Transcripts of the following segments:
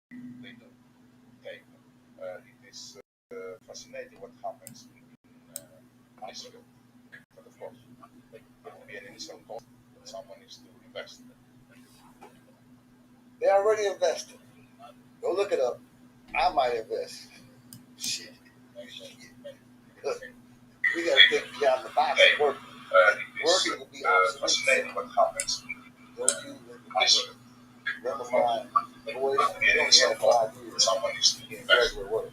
They do take them. It is fascinating what happens in Israel. But of course, there will be an initial cost that someone needs to invest. They already invested. Go look it up. I might invest. Shit. Look, we gotta think beyond the box and work. Working will be fascinating what happens. Don't you remember my voice? You only had 5 years. Someone needs to invest. Regular work.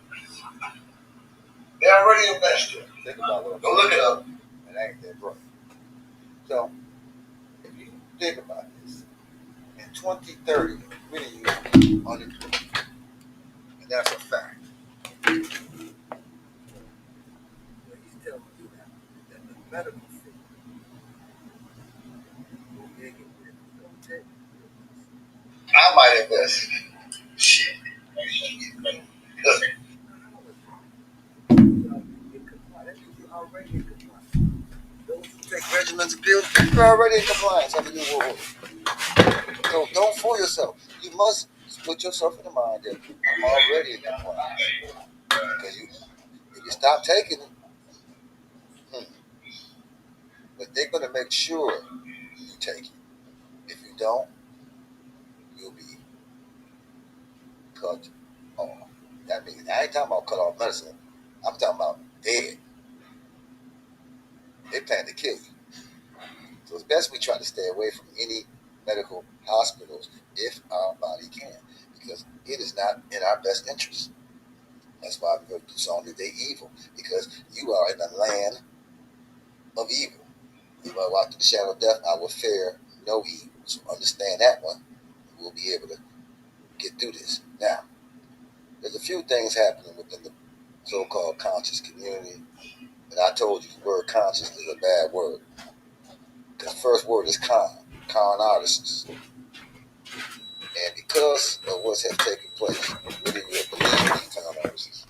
They already invested. Think about what I'm saying. Go look it up. It ain't that broke. So, if you think about this, in 2030, many of you unemployed. And that's a fact. But he's telling you now that the medical field will make it with I might invest. Shit. You're already in compliance. Those who take regimens of pills, you're already in compliance under the world. So don't fool yourself. You must put yourself in the mind that I'm already in compliance. Because if you stop taking it, but they're going to make sure you take it. If you don't, you'll be cut off. That means I ain't talking about cut off medicine. I'm talking about dead. They plan to kill you. So it's best we try to stay away from any medical hospitals if our body can, because it is not in our best interest. That's why we go to song that they evil, because you are in the land of evil. If I walk through the shadow of death, I will fear no evil. So understand that one. We'll be able to get through this. Now, there's a few things happening within the so-called conscious community. And I told you the word conscious is a bad word. Because the first word is con artists. And because of what has taken place, many of you believe in these con artists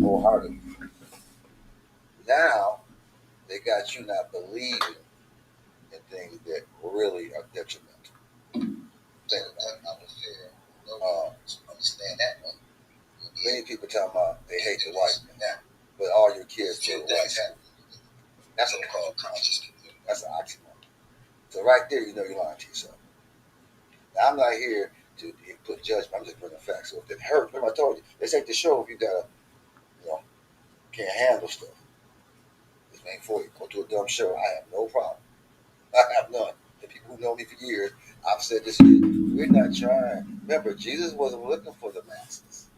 wholeheartedly. Now, they got you not believing in things that really are detrimental. Think about it. I would understand that one. Many people talking about they hate the white man now, but all your kids feel the white man. That's what called conscious community. That's an oxymoron. So right there, you know you're lying to yourself. Now, I'm not here to put judgment. I'm just bringing facts. So if it hurts, remember I told you, this ain't the show if you gotta, can't handle stuff. This ain't for you. Go to a dumb show. I have no problem. I have none. The people who know me for years, I've said this. We're not trying. Remember, Jesus wasn't looking for the masses.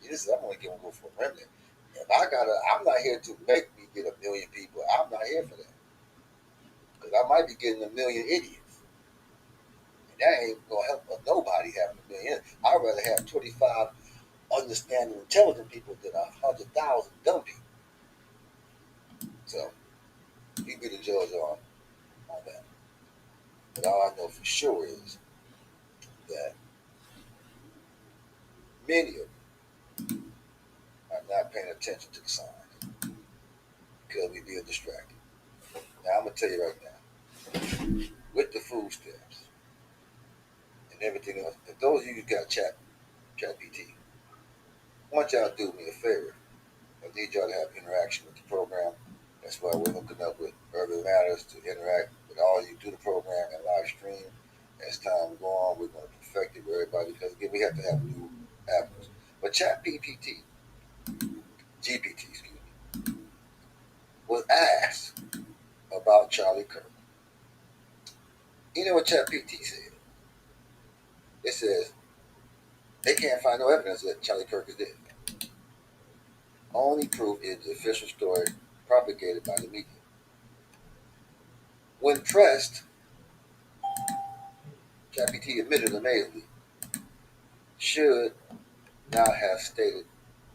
Jesus said, I'm only going to go for a remnant. If I'm not here to make me get 1,000,000 people. I'm not here for that. Because I might be getting 1,000,000 idiots. And that ain't going to help nobody having 1,000,000. I'd rather have 25 understanding, intelligent people than 100,000 dumb people. So, you be the judge on that. But all I know for sure is that many of you are not paying attention to the signs because we being distracted. Now, I'm going to tell you right now, with the food stamps and everything else, if those of you got chat PT, I want y'all to do me a favor. I need y'all to have interaction with the program. That's why we're hooking up with Urban Matters to interact with all you do the program and live stream. As time go on, we're going to perfect it with everybody because again, we have to have new avenues. But Chat GPT, was asked about Charlie Kirk. You know what Chat GPT said? It says they can't find no evidence that Charlie Kirk is dead. Only proof is the official story propagated by the media. When pressed, ChatGPT admitted amazingly, should not have stated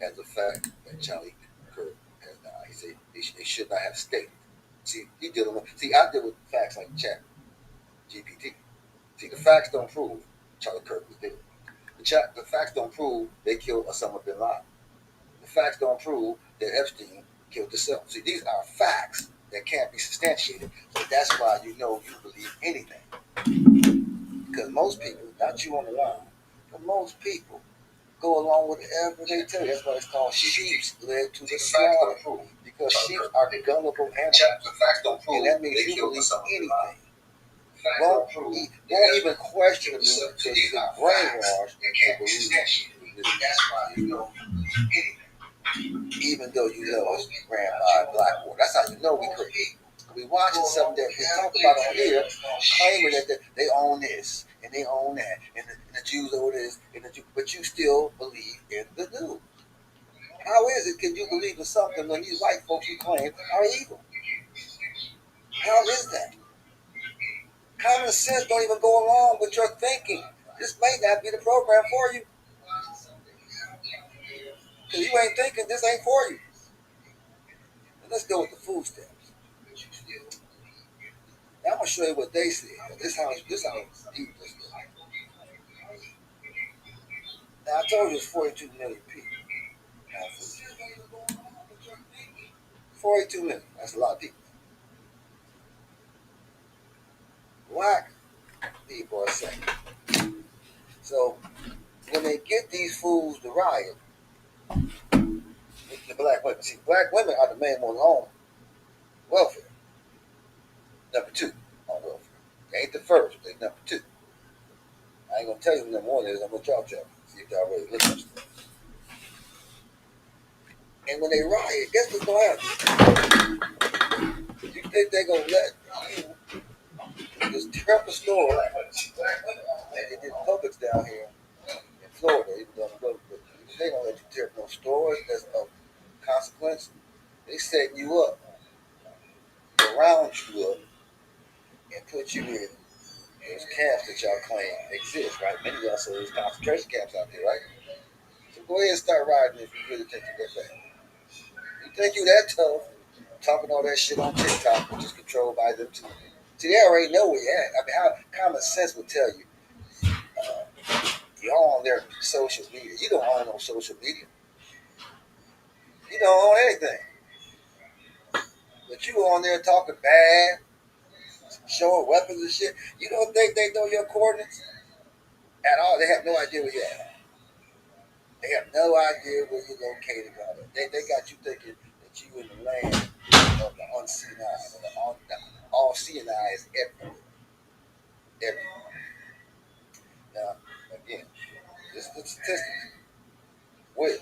as a fact that Charlie Kirk has died. He said they should not have stated. See, I deal with facts like ChatGPT. See, the facts don't prove Charlie Kirk was dead. The facts don't prove they killed Osama bin Laden. The facts don't prove that Epstein killed himself. See, these are facts that can't be substantiated. So that's why you believe anything. Because most people, not you on the line, But most people go along with whatever they tell you. That's why it's called sheep led to the slaughter. Because sheep are gullible animals. And that means you believe anything. Won't even question me because you've been brainwashed to believe even though you know it's ran by Blackwater. That's how you know we crazy. We watching something that we talk about on here, claiming that they own this and they own that, and the Jews own this, but you still believe in the news. How is it can you believe in something when these white folks you claim are evil? How is that? Common sense don't even go along with your thinking. This may not be the program for you. Because you ain't thinking this ain't for you. And let's go with the food stamps. Now I'm gonna show you what they said. This how deep this is. Now I told you it's 42 million people. Now, 42 million. That's a lot of people. Black people are saying. So when they get these fools to riot, the black women. See, black women are the main ones on welfare. Number two on welfare. They ain't the first, they number two. I ain't gonna tell you who number one is, I'm gonna y'all tell you. See if y'all really look up stuff. And when they riot, guess what's gonna happen? You think they gonna let you just tear up a store like they did Publix down here in Florida, even though they don't let you tear up no stores that's of consequence. They set you up, round you up, and put you in those camps that y'all claim exist, right? Many of y'all say there's concentration camps out there, right? So go ahead and start riding if you really think you're that bad. You think you that tough, talking all that shit on TikTok, which is controlled by them too. See, they already know where you're at. I mean, how common sense would tell you, you're on their social media. You don't own no social media. You don't own anything. But you on there talking bad, showing weapons and shit. You don't think they know your coordinates at all? They have no idea where you're at. They have no idea where you're located. They got you thinking that you in the land of the unseen eye. The all-seeing eye is everywhere. Everywhere. Now, again, this is the statistics. With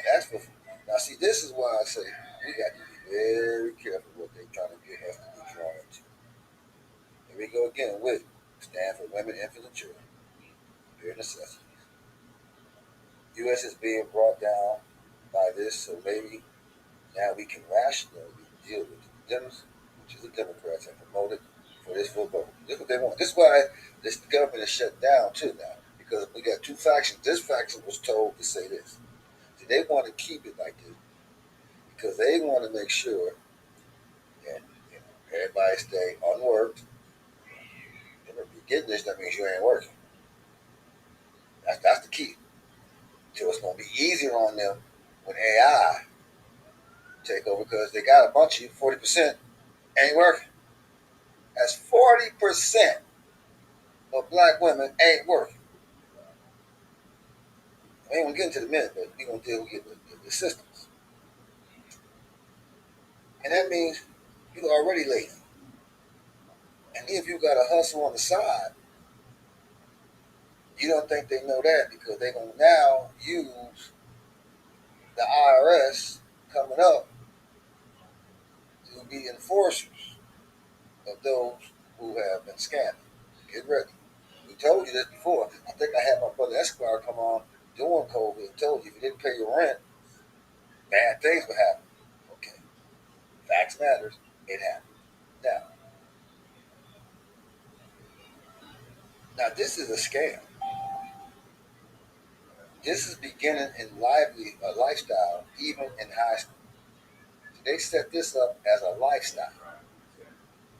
that's for now. See, this is why I say we got to be very careful what they're trying to get us to be drawn into. Here we go again. With stand for women, infants, and children. Bare necessities. U.S. is being brought down by this, so maybe now we can rationally deal with the Dems, which is the Democrats, and promote it for this full vote. This is what they want. This is why this government is shut down too now, because we got two factions. This faction was told to say this. See, they want to keep it like this because they want to make sure that everybody stay unworked. And if you get this, that means you ain't working. That's the key. So it's going to be easier on them when AI take over because they got a bunch of you, 40% ain't working. That's 40% of black women ain't working. We ain't gonna get into the minute, but we're gonna deal with the systems. And that means you're already lazy. And if you got a hustle on the side, you don't think they know that because they're gonna now use the IRS coming up to be enforcers of those who have been scammed. Get ready. We told you this before. I think I had my brother Esquire come on during COVID and told you if you didn't pay your rent, bad things would happen. Okay. Facts matters. It happened. Now this is a scam. This is beginning in lifestyle, even in high school. So they set this up as a lifestyle.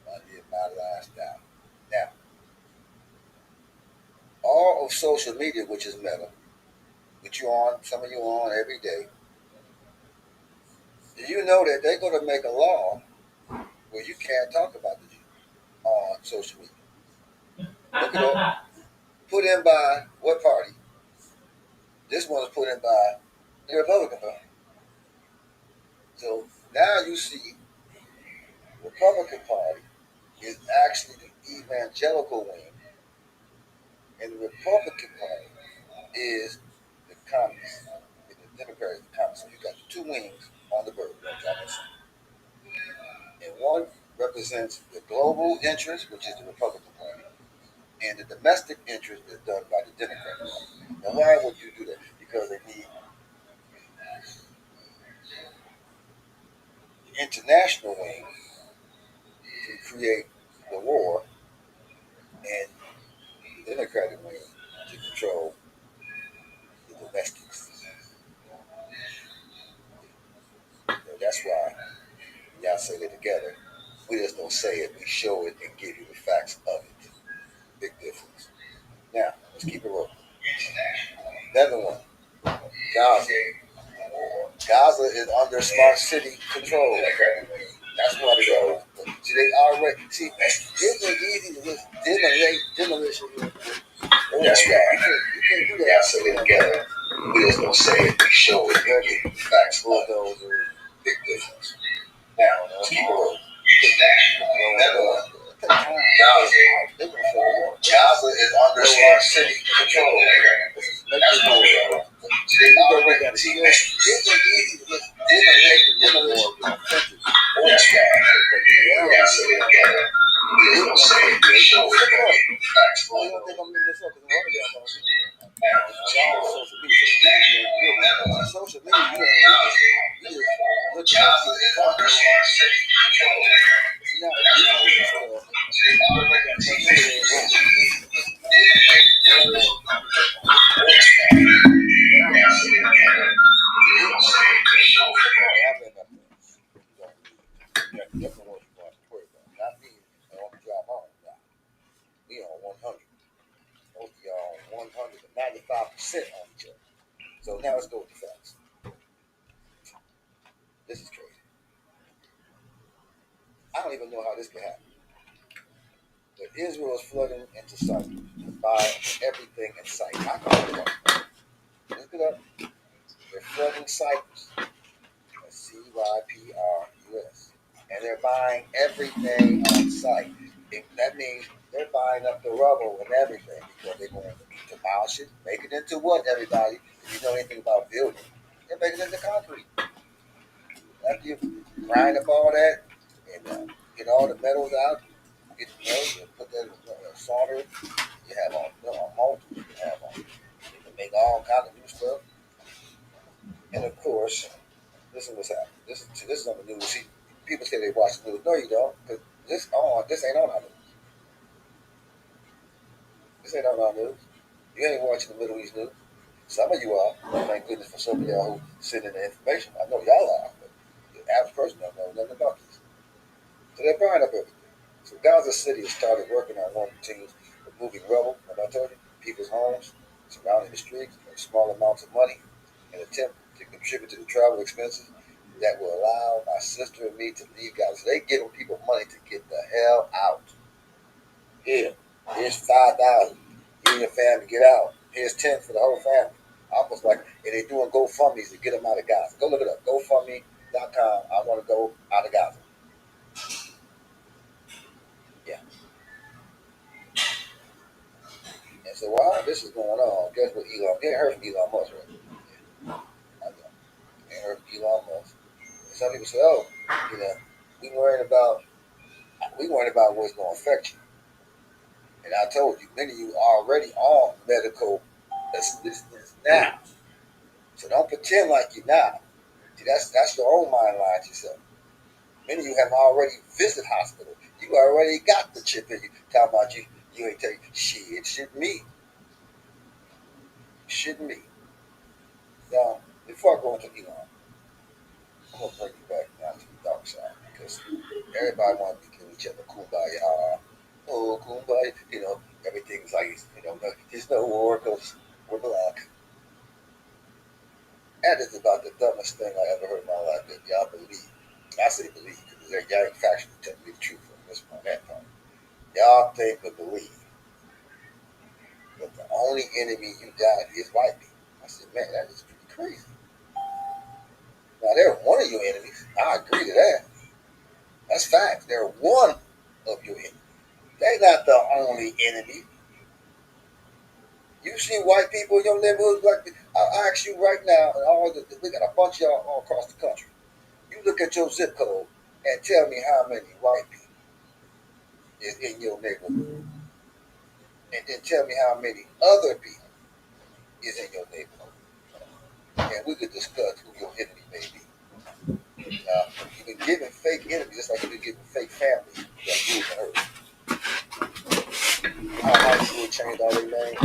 I did my lifestyle. Now, all of social media, which is Meta, which you on, some of you on every day, do you know that they're going to make a law where you can't talk about the Jews on social media? Look it up. put in by what party? This one was put in by the Republican Party. So now you see the Republican Party is actually the evangelical wing, and the Republican Party is the communist, and the Democrat is the communist. So you got the two wings on the bird, and one represents the global interest, which is the Republican Party, and the domestic interest is done by the Democrat Party. Now, why would you do that? Because they need the international wing to create the war, and the Democratic wing to control the domestics. So that's why y'all say that together. We just don't say it, we show it and give you the facts of it. Big difference. Now, let's keep it rolling. Another one, Gaza. Gaza is under smart city control. That's why they go. See, they already see. It's easy to just demolition. That's right. You can't do that. Y'all say it together. We just don't say it. We show it. We give you the facts. Bulldozer. Big difference. Now, let's keep it rolling. Gaza is under smart city control. That's what we're going. They already see it's easy to just demolition. That's right. Y'all say it together. We don't say it. We show it. Facts. You don't think I'm making this up? Because I'm already on social media. Social media, you just look at under smart city control. We on 100. Most of y'all on 195% on each other. So now let's go with the facts. This is crazy. I don't even know how this could happen. But Israel is flooding into sight to buy everything in sight. I can look it up. Look it up. They're flooding Cyprus. Cyprus. And they're buying everything on site. That means they're buying up the rubble and everything because they're going to demolish it, make it into what, everybody? If you know anything about building, they're making it into concrete. After you grind up all that and get all the metals out, you put that in solder, you have on molten, you have on. You can make all kinds of new stuff. And of course, this is what's happening. This is on the news. See, people say they watch the news. No, you don't. Because this ain't on our news. This ain't on our news. You ain't watching the Middle East news. Some of you are. Thank goodness for some of y'all who send in the information. I know y'all are, but the average person don't know nothing about this. So they're buying up everything. So Gaza City has started working on one of the teams of moving rubble, like I told you, people's homes, surrounding the streets, for small amounts of money, an attempt to contribute to the travel expenses that will allow my sister and me to leave Gaza. So they giving people money to get the hell out. Here, here's 5,000. You and your family get out. Here's 10 for the whole family. Almost like, and they're doing GoFundMe's to get them out of Gaza. Go look it up. GoFundMe.com. I want to go out of Gaza. Yeah. And so while this is going on, guess what Elon? You ain't heard from Elon Musk, right? Yeah. I know. You ain't heard from Elon Musk. And some people say, oh, you know, we worried about what's going to affect you. And I told you, many of you are already on medical assistance now. So don't pretend like you're not. See, that's your own mind lying to yourself. Many of you have already visited hospital. You already got the chip in you. Talking about you ain't taking shit. It shouldn't me. Shouldn't me. Now, before I go into Elon, I'm gonna bring you back now to the dark side because everybody wants to kill each other. Kumbaya. Oh, kumbaya. You know, everything's like, there's no war because we're black. That is about the dumbest thing I ever heard in my life that y'all believe. I say believe because y'all ain't factually telling me the truth on this point, that point. Y'all think or believe but the only enemy you got is white people. I said, man, that is pretty crazy. Now, they're one of your enemies. I agree to that. That's fact. They're one of your enemies. They're not the only enemy. You see white people in your neighborhood like this? I ask you right now, and we got a bunch of y'all all across the country. You look at your zip code and tell me how many white people is in your neighborhood, and then tell me how many other people is in your neighborhood, and we could discuss who your enemy may be. You've been giving fake enemies just like you've been giving fake families that rule the earth. How high school changed all their names?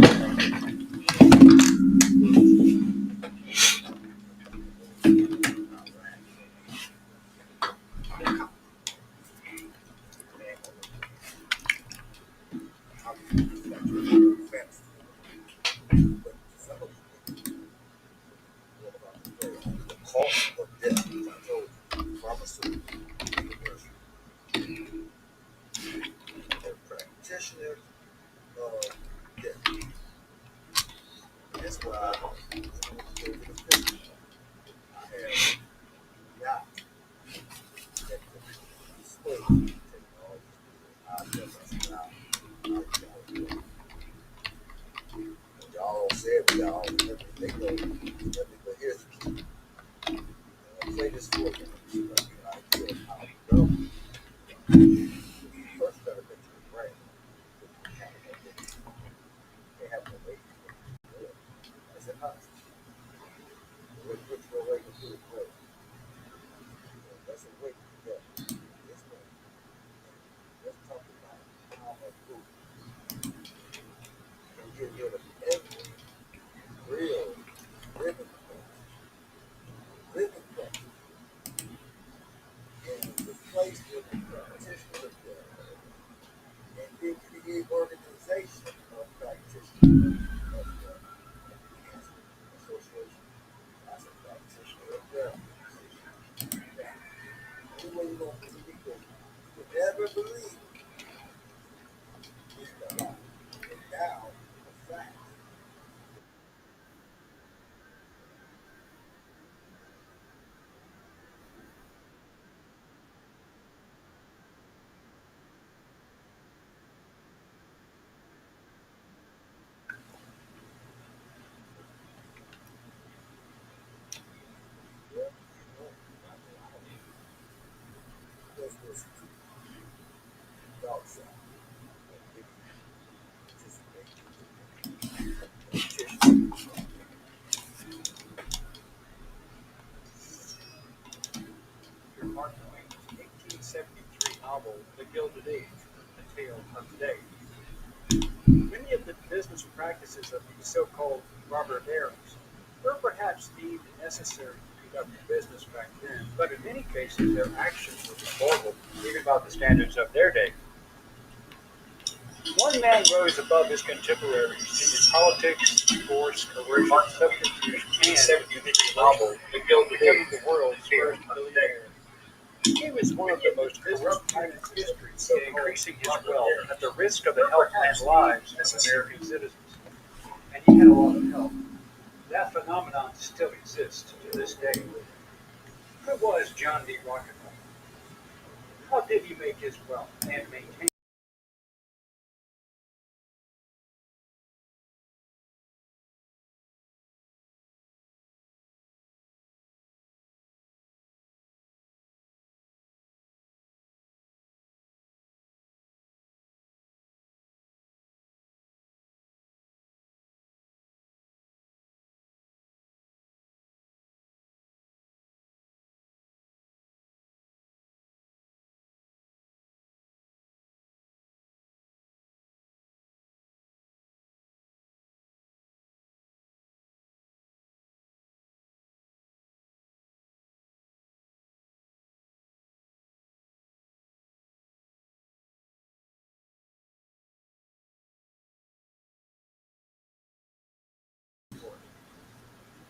The cost of death, I told you, pharmaceutical, they're practitioners of death. That's why I have not let them persuade me to take all these people. Y'all don't say it, y'all. They know. But here's the key. I'll play this for you. So you get an idea of how we go. First, better get to the brain. They have no way to do it. That's it. Which way to do it? That's a way to go. This way. Let's talk about how much food can get rid of every real living person and replace with a practitioner of death. And then create organization of practitioners of the cancer association. That's a practitioner of death. Anyway, you don't believe it, you never believe it's the lie. And now, the fact. Yeah, there's this dark side. Mark Twain's 1873 novel, The Gilded Age, A Tale of Today. Many of the business practices of these so-called robber barons were perhaps deemed necessary to conduct business back then, but in many cases their actions were deplorable, even by the standards of their day. One man rose above his contemporaries in his politics, force, coercion, subterfuge, and unique novel, The Gilded Age, becoming the world's first billionaire. He was one of the most corrupt men in history, increasing his wealth at the risk of the health and lives of American citizens. And he had a lot of help. That phenomenon still exists to this day. Who was John D. Rockefeller? How did he make his wealth and maintain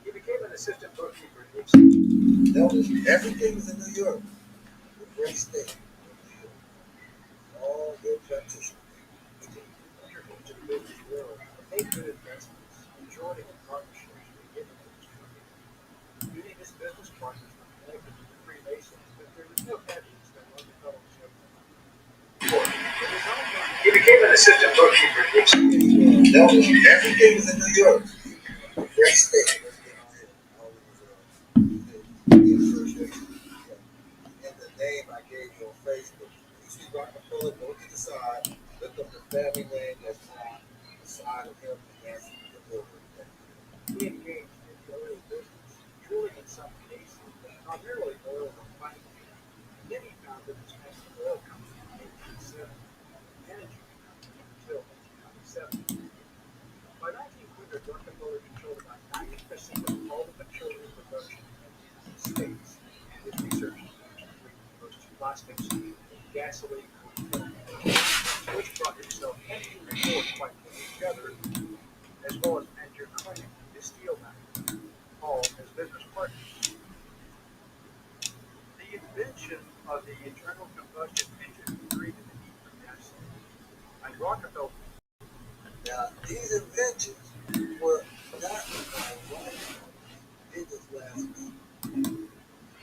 He became an assistant bookkeeper. Notice everything's in New York. The great state. All good practitioners. To the business world. He became an assistant bookkeeper. No, everything was in New York. Great state. And the name I gave you on Facebook. You see Rockefeller, go to the side, look up the family name that's on the side of him, and that's the book. He engaged in the oil business, drilling in some cases, but primarily oil refining. Then he founded his Mexican oil company in 1870, managing the company until 1997. By 1900, Rockefeller controlled about 90% of all the petroleum production in the United States, and his research was to plastics, gasoline, which brought himself and Henry Ford quite close together, as well as Andrew Carnegie, his steel magnate, all as business partners. The invention of the internal combustion engine created the need for gasoline, and Rockefeller. Now, these inventions were not right. It was last week.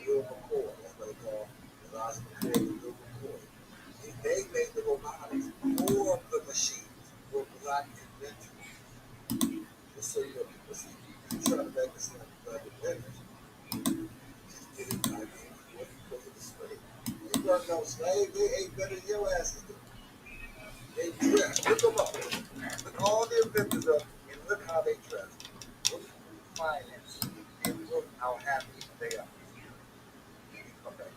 Bill McCoy, that's what they call the last McCoy and Bill McCoy. They made the robotics for the machines were black inventors. Just so you know, people see, you try to make us like black inventors. Just get it by being because of the slave. They weren't no slave, they ate better than your asses do. They dressed. Look them up. Look all the inventors up and look how they dress. Look finance and look how happy they are. Come back to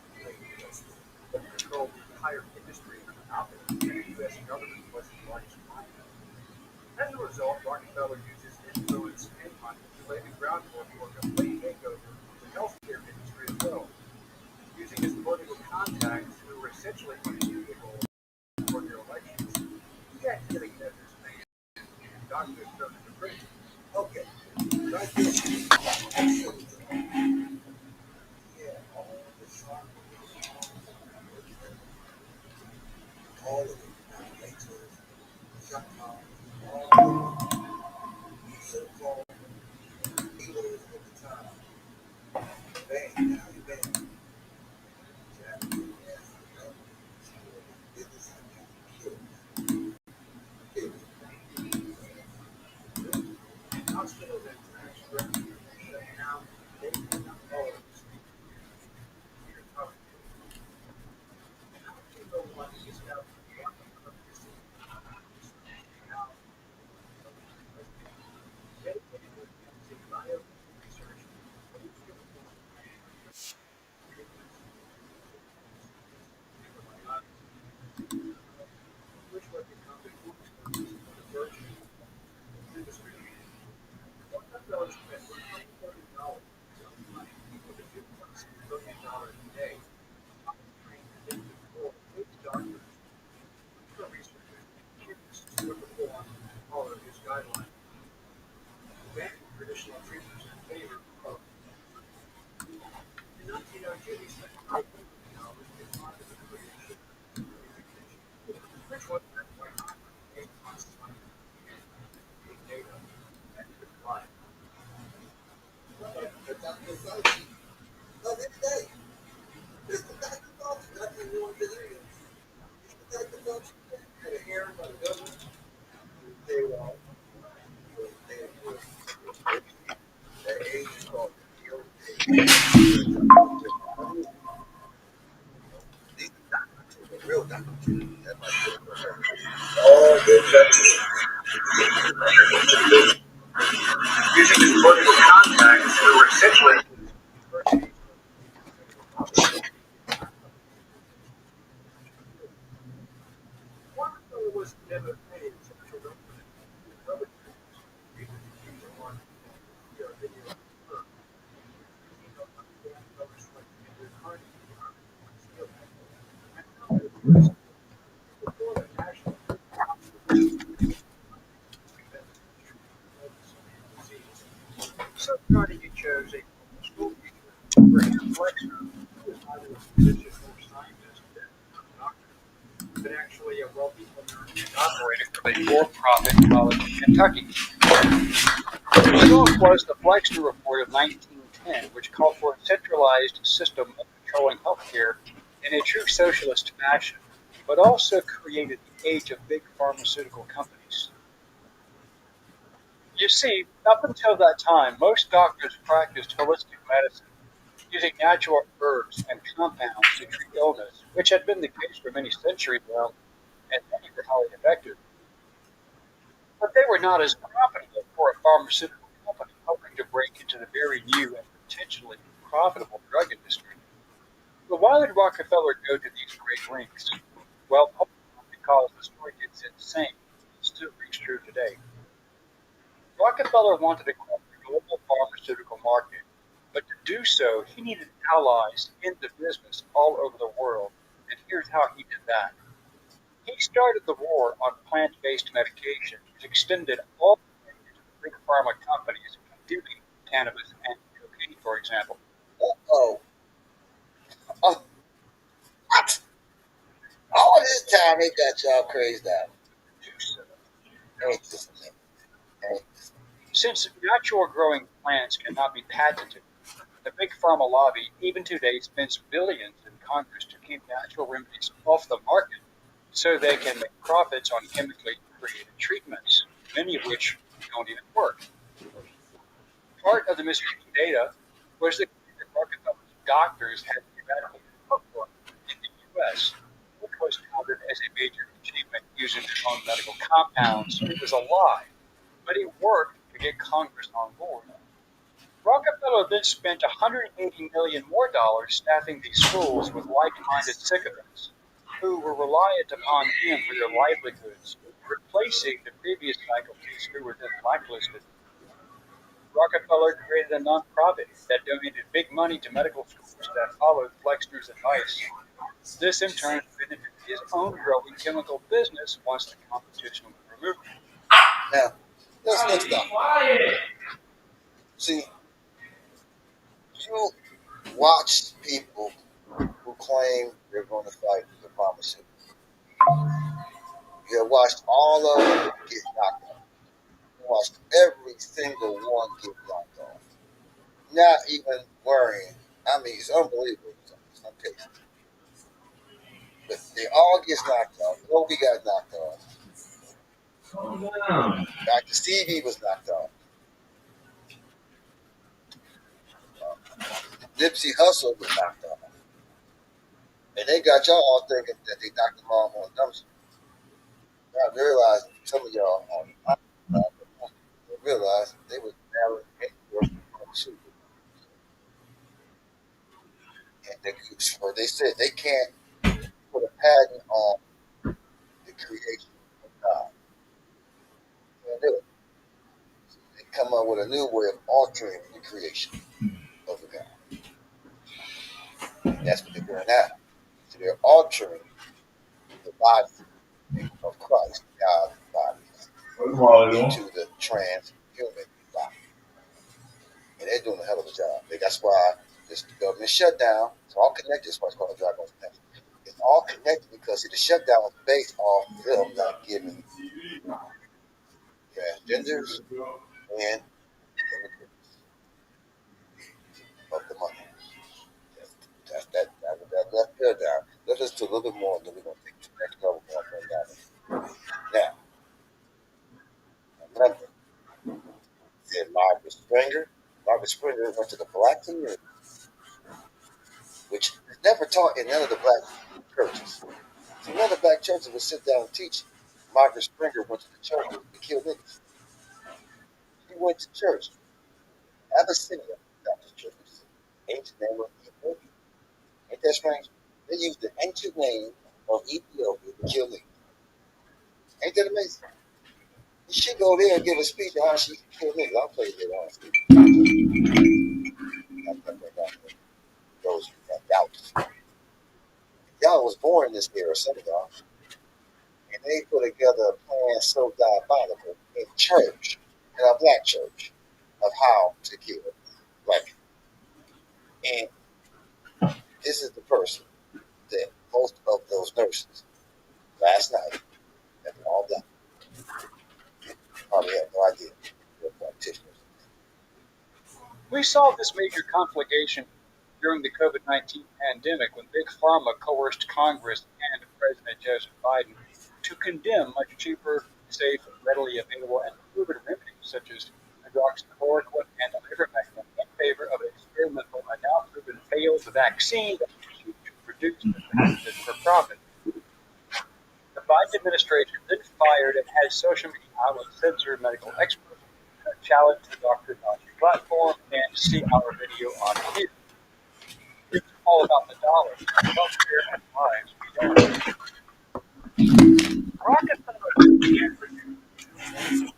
the control the entire industry out there, and the U.S. government was the largest client. As a result, Rockefeller uses influence and money to lay the groundwork for a complete makeover of the healthcare industry as well. Using his political contacts, who were essentially unusable for their elections, he had to get this man and doctors thrown into prison. Okay, right there. Yeah, all the sharp, all of it, nature, shop, all of it, so-called healers at the time. Bang, now you bang. Business hospitals and shut down. They did not follow this. How people want to establish dedicated to bio research, which would become the cornerstones of the virtue industry. One hundred spent $140 with a $2.6 billion a day. Trained doctors for researchers to perform all of his guidelines. Then traditional treatments in favor of. In 1902, he spent $5 million in the creation which was meant by a constantly big data and good life. But Dr. Fauci, not every day. Mr. Dr. Fauci, nothing wrong with him. Mr. Dr. Fauci had a hearing by the government. They were that age is called the real doctor. All good doctors. Using his political contacts, who were essentially one was never paid central government. So Carnegie chose a school teacher for him Flexner, who was neither a physician or scientist or doctor, but actually a wealthy owner and operator of a for-profit college in Kentucky. The result was the Flexner Report of 1910, which called for a centralized system of controlling healthcare in a true socialist fashion, but also created the age of big pharmaceutical companies. You see, up until that time, most doctors practiced holistic medicine, using natural herbs and compounds to treat illness, which had been the case for many centuries now, and many were highly effective. But they were not as profitable for a pharmaceutical company hoping to break into the very new and potentially profitable drug industry. But why would Rockefeller go to these great lengths? Well, because the story gets insane. It still rings true today. Rockefeller wanted to grow the global pharmaceutical market, but to do so, he needed allies in the business all over the world. And here's how he did that. He started the war on plant-based medication, which extended all the way to the big pharma companies consuming cannabis and cocaine, for example. Oh, oh, what? All this time they got y'all crazed out. Ain't this thing? Ain't this Since natural growing plants cannot be patented, the big pharma lobby, even today, spends billions in Congress to keep natural remedies off the market so they can make profits on chemically created treatments, many of which don't even work. Part of the misleading data was that Rockefeller's doctors had eradicated hookworm in the U.S., which was touted as a major achievement using their own medical compounds. It was a lie, but it worked to get Congress on board. Rockefeller then spent $180 million more staffing these schools with like-minded sycophants who were reliant upon him for their livelihoods, replacing the previous faculties who were then blacklisted. Rockefeller created a nonprofit that donated big money to medical schools that followed Flexner's advice. This in turn benefited his own growing chemical business once the competition was removed. now. Let's stop. See, you watch people who claim they're going to fight the pharmaceutical. You have watched all of them get knocked off. You watched every single one get knocked off. Not even worrying. I mean, it's unbelievable in some cases. But they all get knocked off. Kobe got knocked off. Dr. Stevie was knocked off. Nipsey Hussle was knocked off. And they got y'all all thinking that they knocked them off on dumpster. I realized some of y'all on they realized they was narrowing the pharmaceutical. And they said they can't put a patent on the creation of God. They do it. They come up with a new way of altering the creation of the God. And that's what they're doing now. So they're altering the body of Christ, God's body, into the transhuman body. And they're doing a hell of a job. That's why this government shutdown, it's all connected. That's why it's called a dragon connection. It's all connected because the shutdown was based off them not giving transgenders and immigrants of the money. That left there down. Let's just do a little bit more, and then we're going to take it to the next level. Now, remember, said Margaret Springer. Margaret Springer went to the black community, which is never taught in none of the black churches. So none of the black churches would sit down and teach. Margaret Springer went to the church to kill niggas. She went to church, Abyssinia Baptist Church, which is the ancient name of Ethiopia. Ain't that strange? They used the ancient name of Ethiopia to kill niggas. Ain't that amazing? You should go there and give a speech on how she killed niggas. I'll play it on speech. Those who have doubts. Y'all was born in this era, some of y'all. And they put together a plan so diabolical in church, in a black church, of how to kill black people. And this is the person that most of those nurses last night, that were all black, probably had no idea. We saw this major conflagration during the COVID-19 pandemic when Big Pharma coerced Congress and President Joseph Biden to condemn much cheaper, safe, readily available, and proven remedies such as hydroxychloroquine and ivermectin in favor of an experimental and now proven failed vaccine that was used to produce and patented for profit. The Biden administration then fired and had social media outlets censor medical experts, challenge the Dr. Nazi platform, and see our video on here. It's all about the dollar, healthcare, and lives we don't. Rockefeller can't produce.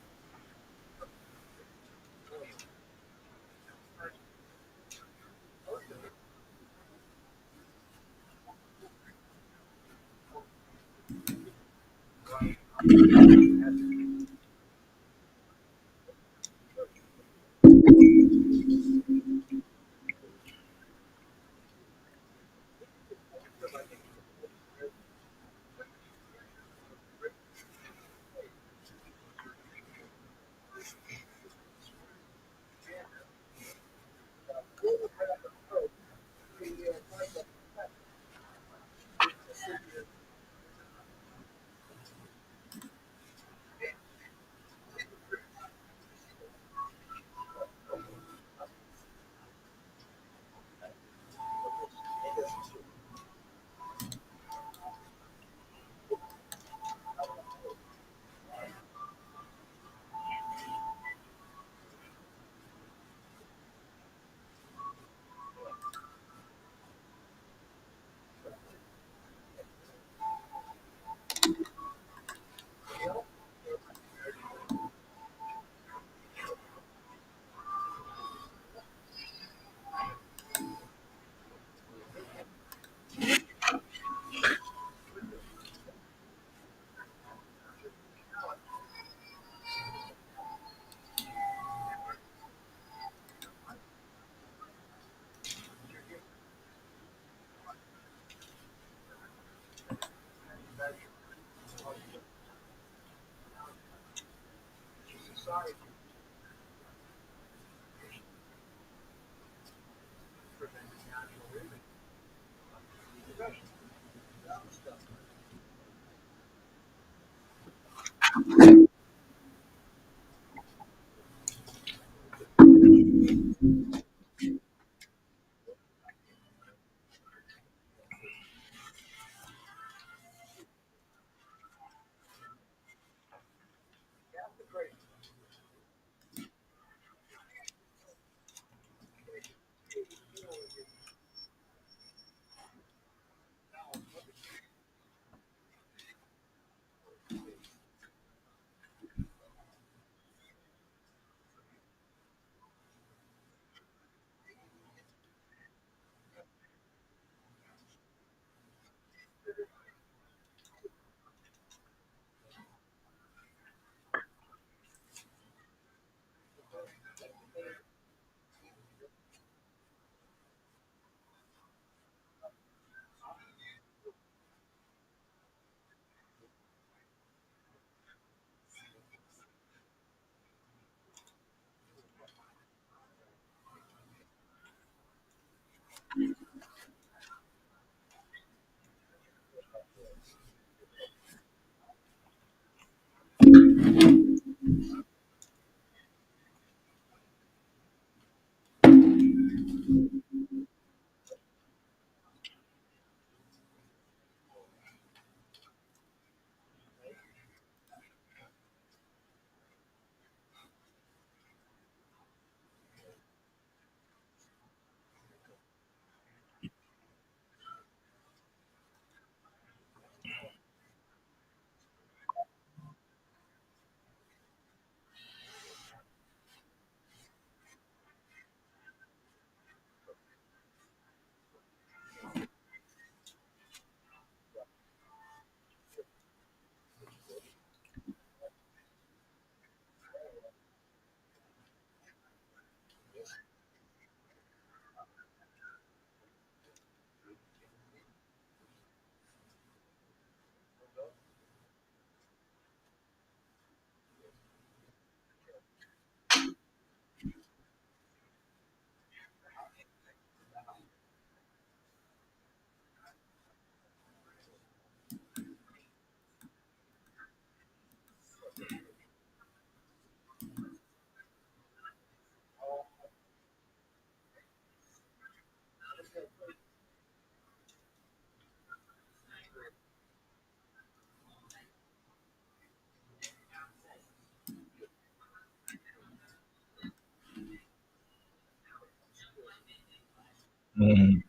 Mhm.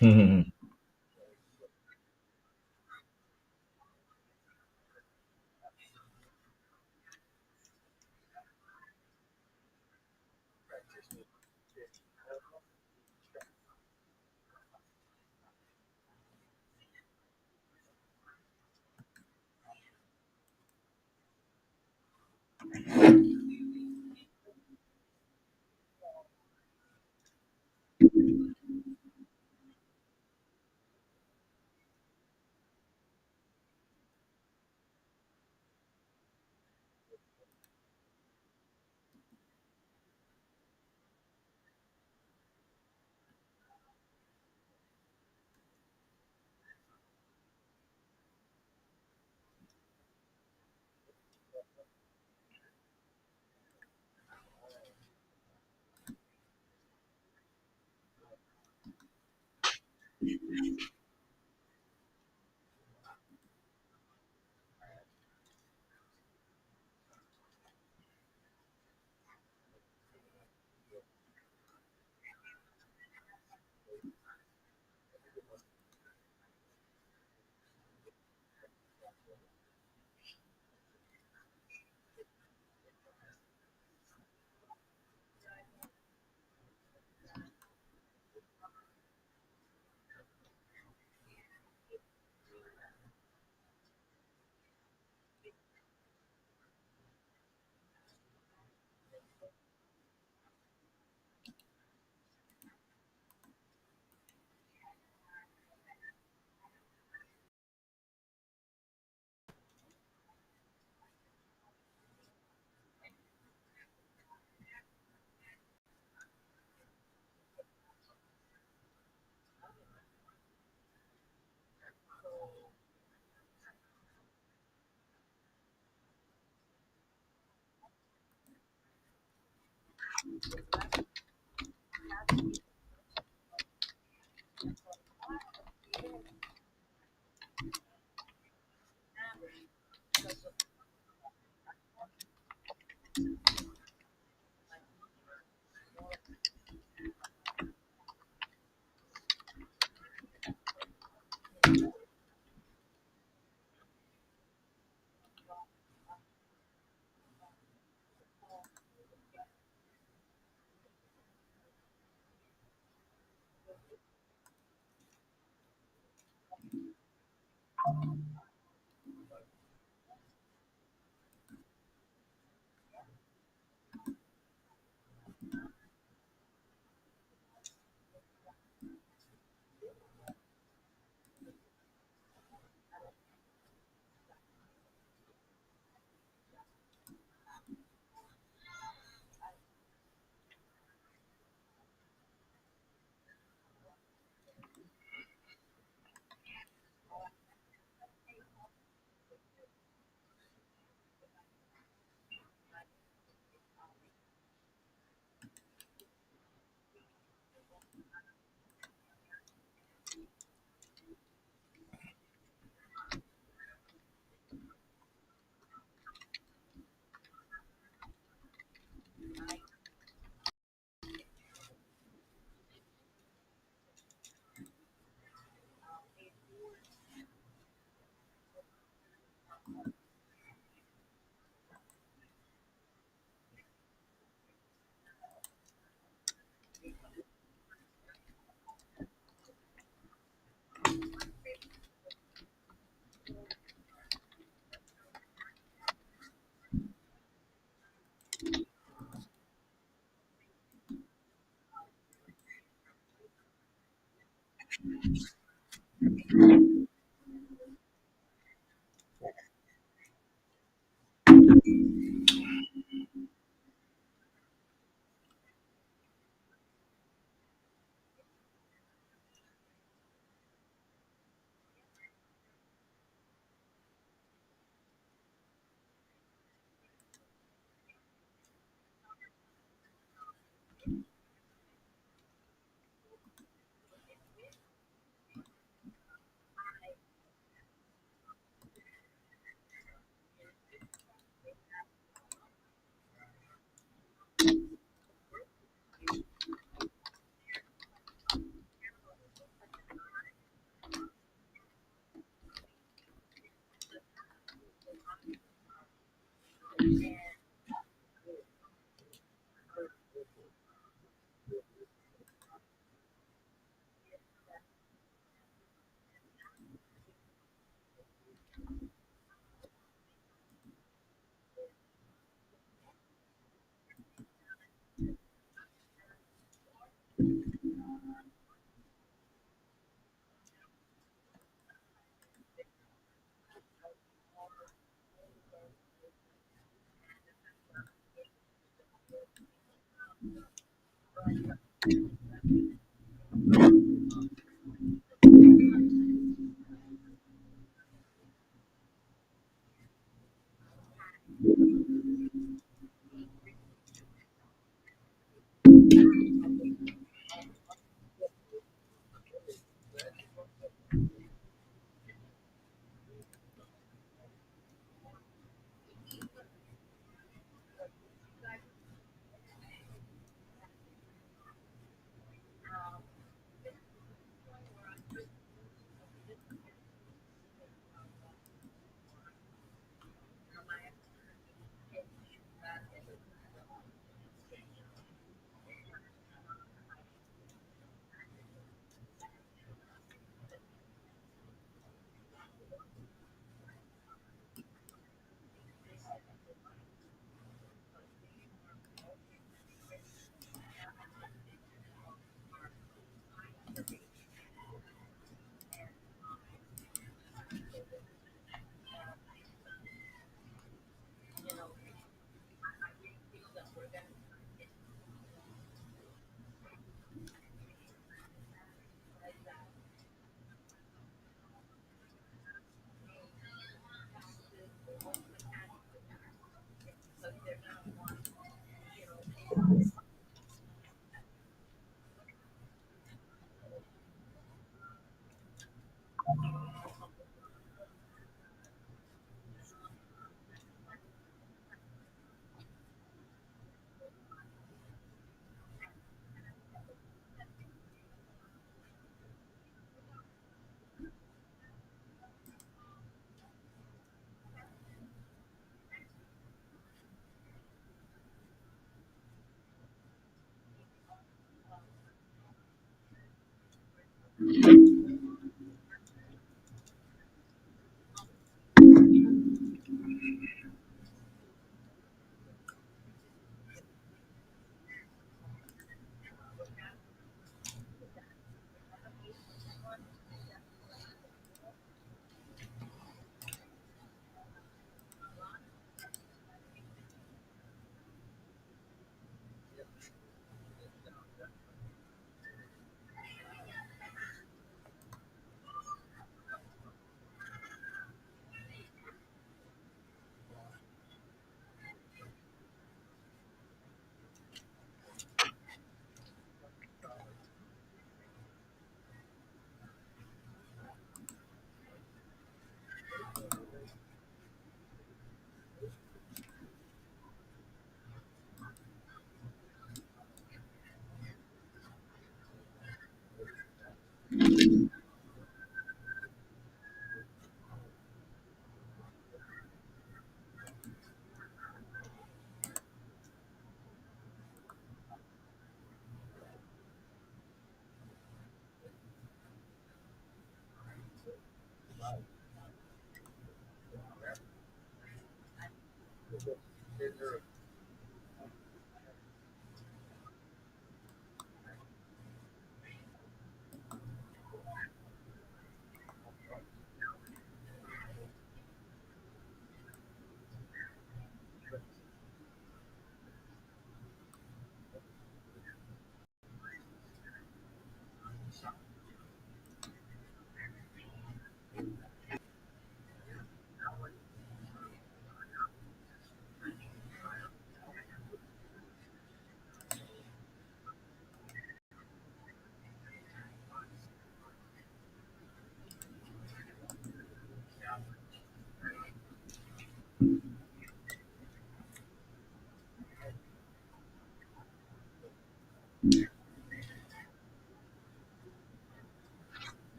Mhm.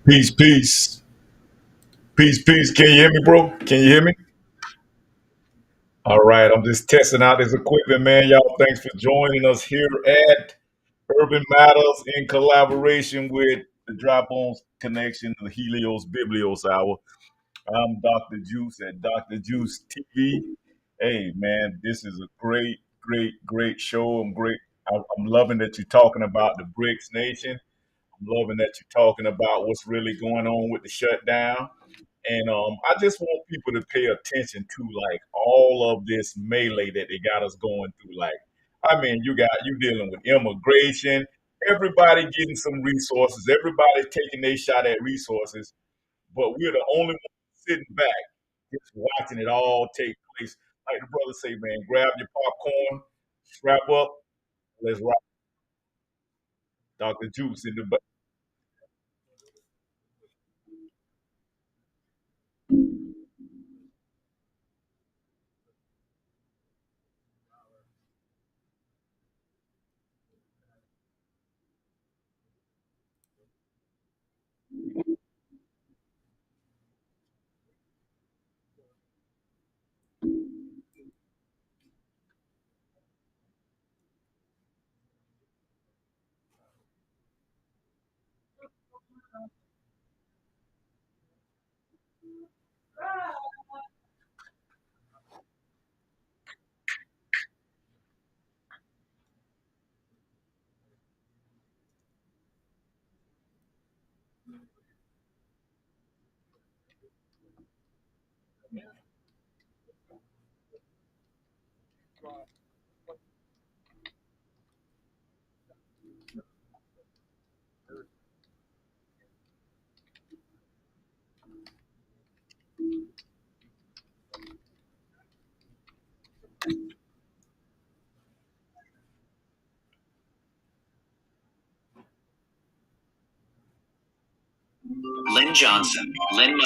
Peace, peace, peace, peace. Can you hear me, bro? Can you hear me? All right, I'm just testing out this equipment, man. Y'all, thanks for joining us here at Urban Matters in collaboration with the Dry Bones Connection, the Helios Biblious Hour. I'm Dr. Juice at Dr. Juice TV. Hey, man, this is a great, great, great show. I'm loving that you're talking about the BRICS nation. I'm loving that you're talking about what's really going on with the shutdown. And I just want people to pay attention to like all of this melee that they got us going through. Like, I mean, you dealing with immigration, everybody getting some resources, everybody taking their shot at resources, but we're the only ones sitting back, just watching it all take place. Like the brother say, man, grab your popcorn, strap up, let's rock. Dr. Juice in the Lynn Johnson. Lynn.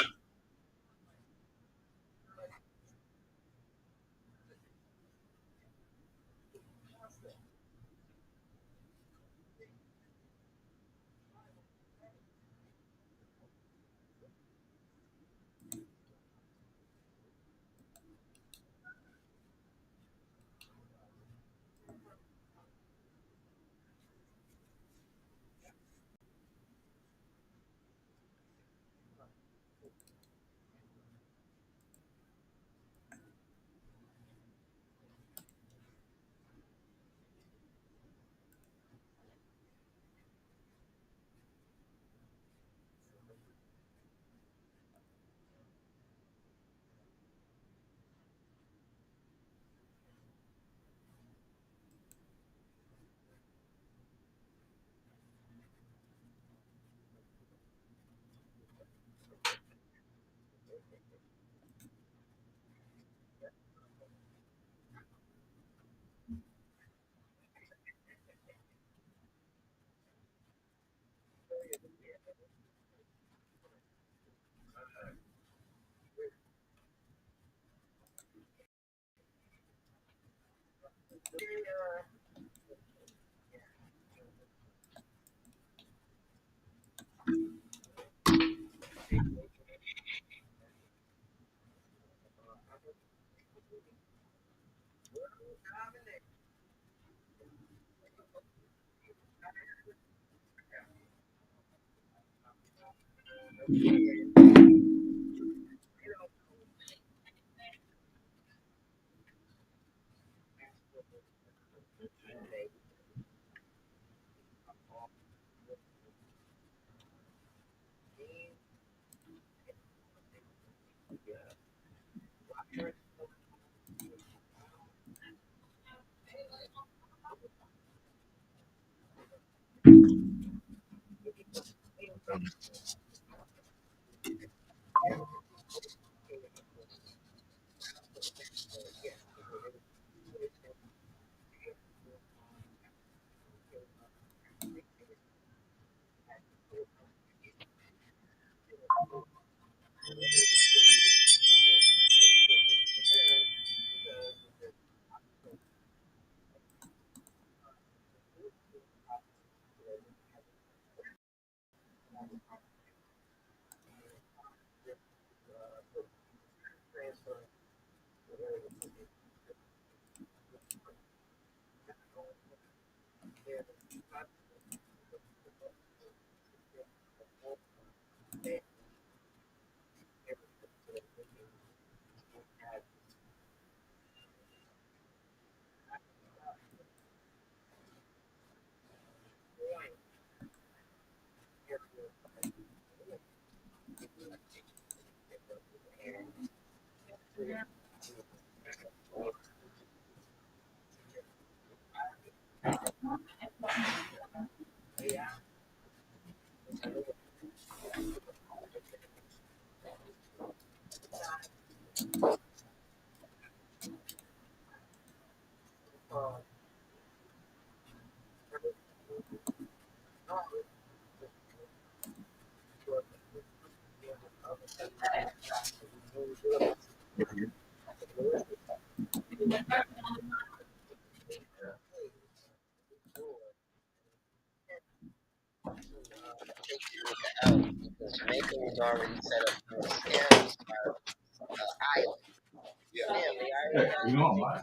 You know, I'm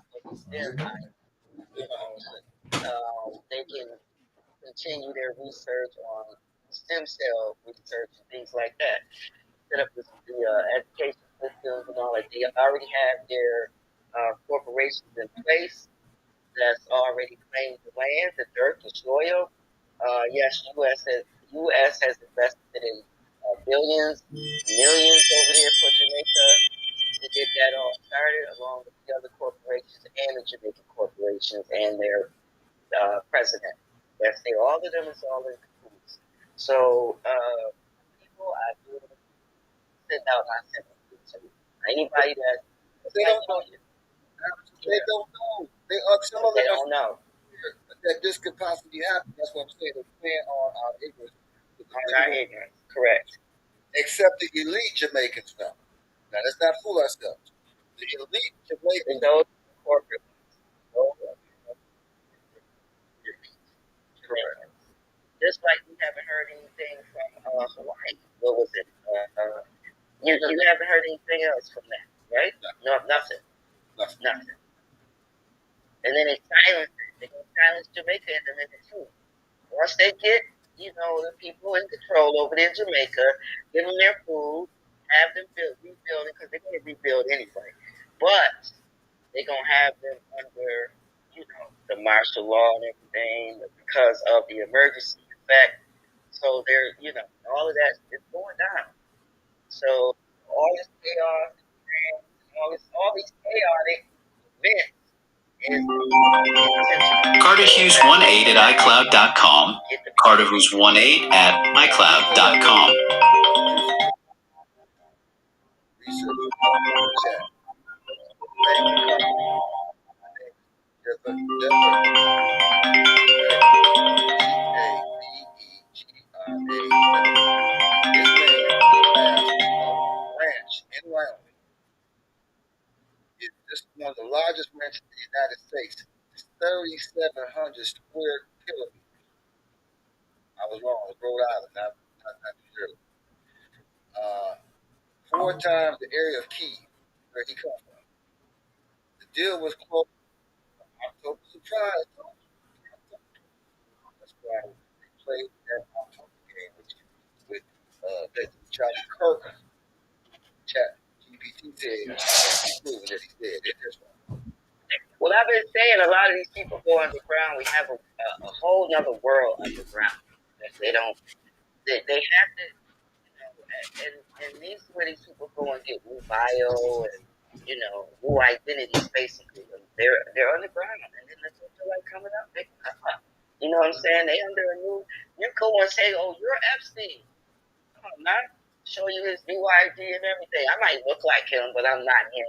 stem cell research and things like that. Set up the education systems and all that. They already have their corporations in place that's already claimed the land, the dirt, the soil. Yes, U.S. has invested in billions, millions over there for Jamaica to get that all started, along with the other corporations and the Jamaican corporations and their president. Yes, all of them is all in cahoots. So people, I do send out nonsense to anybody that They don't know. They don't know. Some of them they don't know that this could possibly happen. That's what I'm saying. They plan on our ignorance. on our ignorance. Correct. Except the elite Jamaicans know. Now let's not fool ourselves. The elite And Jamaicans. those corporate Correct. just like we haven't heard anything from Hawaii. What was it? You haven't heard anything else from that, right? No, nothing. Nothing. And then they silence it. They gonna silence Jamaica in a minute too. Once they get, the people in control over there in Jamaica, give them their food, have them rebuild it, because they're gonna rebuild anyway. But they're gonna have them under, the martial law and everything because of the emergency effect. So they're, all of that is going down. So all this chaos, all these chaotic events is intentional. CarterHughes18 at iCloud.com. CarterHughes18 at iCloud.com. Research chat. Ranch in Wyoming. This is one of the largest ranches in the United States. It's 3,700 square kilometers. I was wrong. It was Rhode Island, not New Jersey. 4 times the area of Key, where he comes from. The deal was closed on October. Surprise! That's why they played that October game with Charlie Kirk. Chat GPT said proven that he said it. Well, I've been saying a lot of these people go underground. We have a whole other world underground. They don't. They have to. And these where these people go and get new bio and new identities. Basically, they're underground, and then they feel like coming up. They come up. You know what I'm saying? They under a new. You go and say, "Oh, you're Epstein." I'm not. Show you his new ID and everything. I might look like him, but I'm not him.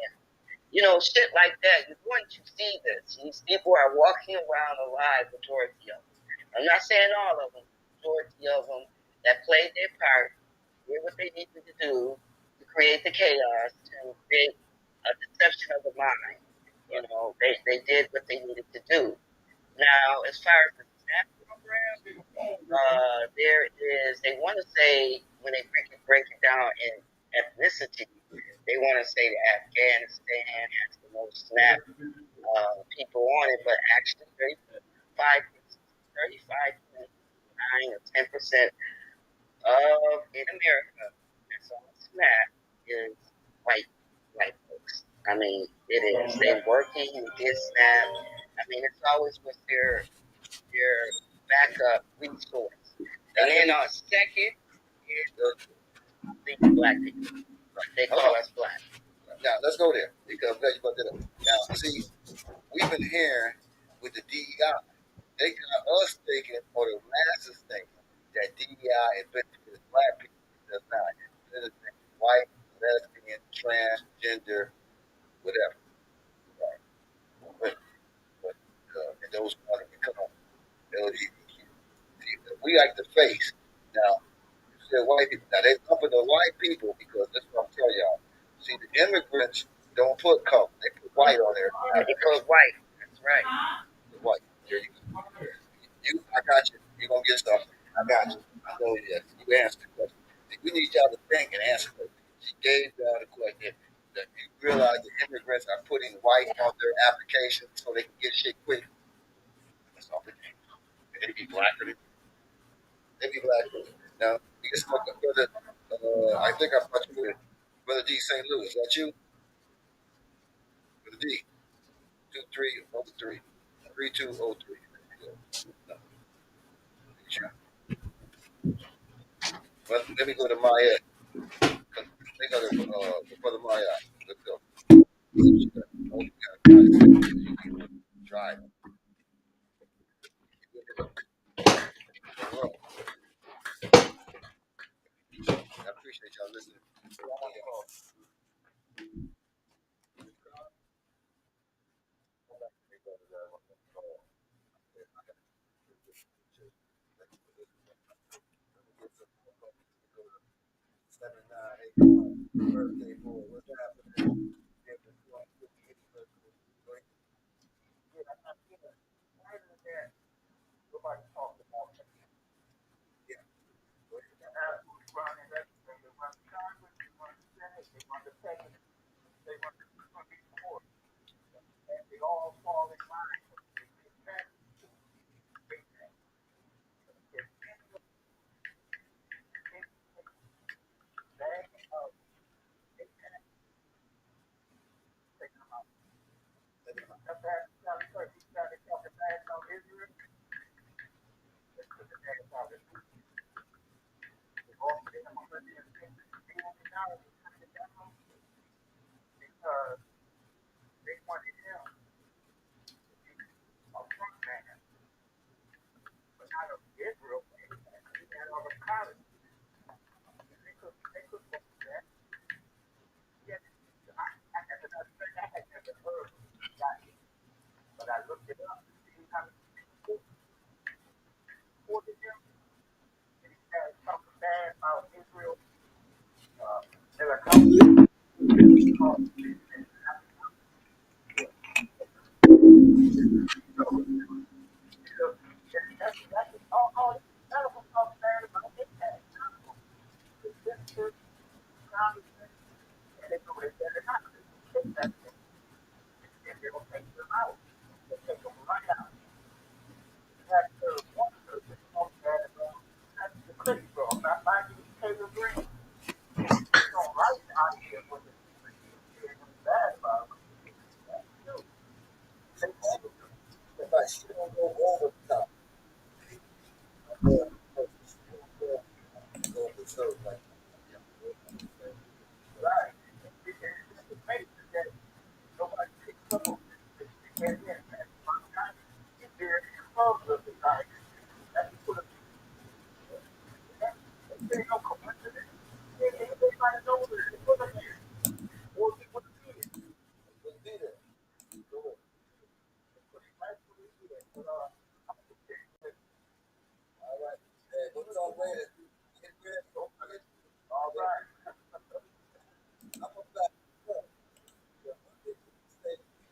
Shit like that. You're going to see this. These people are walking around alive, majority of them. I'm not saying all of them, majority of them that played their part, did what they needed to do to create the chaos, to create a deception of the mind. They did what they needed to do. Now, as far as the SNAP program, there is, they want to say, when they break it down in ethnicity, they want to say that Afghanistan has the most SNAP people on it, but actually 35.9 or 10% of in America that's on SNAP is white folks. I mean, it is. They're working with this SNAP. I mean, it's always with their backup resource. And then on second is the black people. They call us black. Now let's go there because I'm glad you brought that up. Now, see, we've been hearing with the DEI, they got us thinking, or the masses thinking, that DEI is benefits black people. It does not. It benefits white, lesbian, transgender, whatever. Right. And those want to become LGBTQ. See, we like the face. Now, you said white people. Now, they lumping the white people because that's what I'm telling y'all. See, the immigrants don't put color. They put white on there. They put white. That's right. White. There you go. I got you. You're going to get something. I got you. I know yes. You answered the question. See, we need y'all to think and answer it. She gave y'all the question that you realize the immigrants are putting white on their application so they can get shit quick. That's all they do. They be blacker. They be blacker. Now, it's my brother. I think I brought you with Brother D. St. Louis. Is that you? Brother D. 2303. 3203. No, it's you. Well, let me go to Maya. They got Brother Maya. Let's go. Oh, you got drive. Well, I appreciate y'all listening. Birthday boy, what's happening?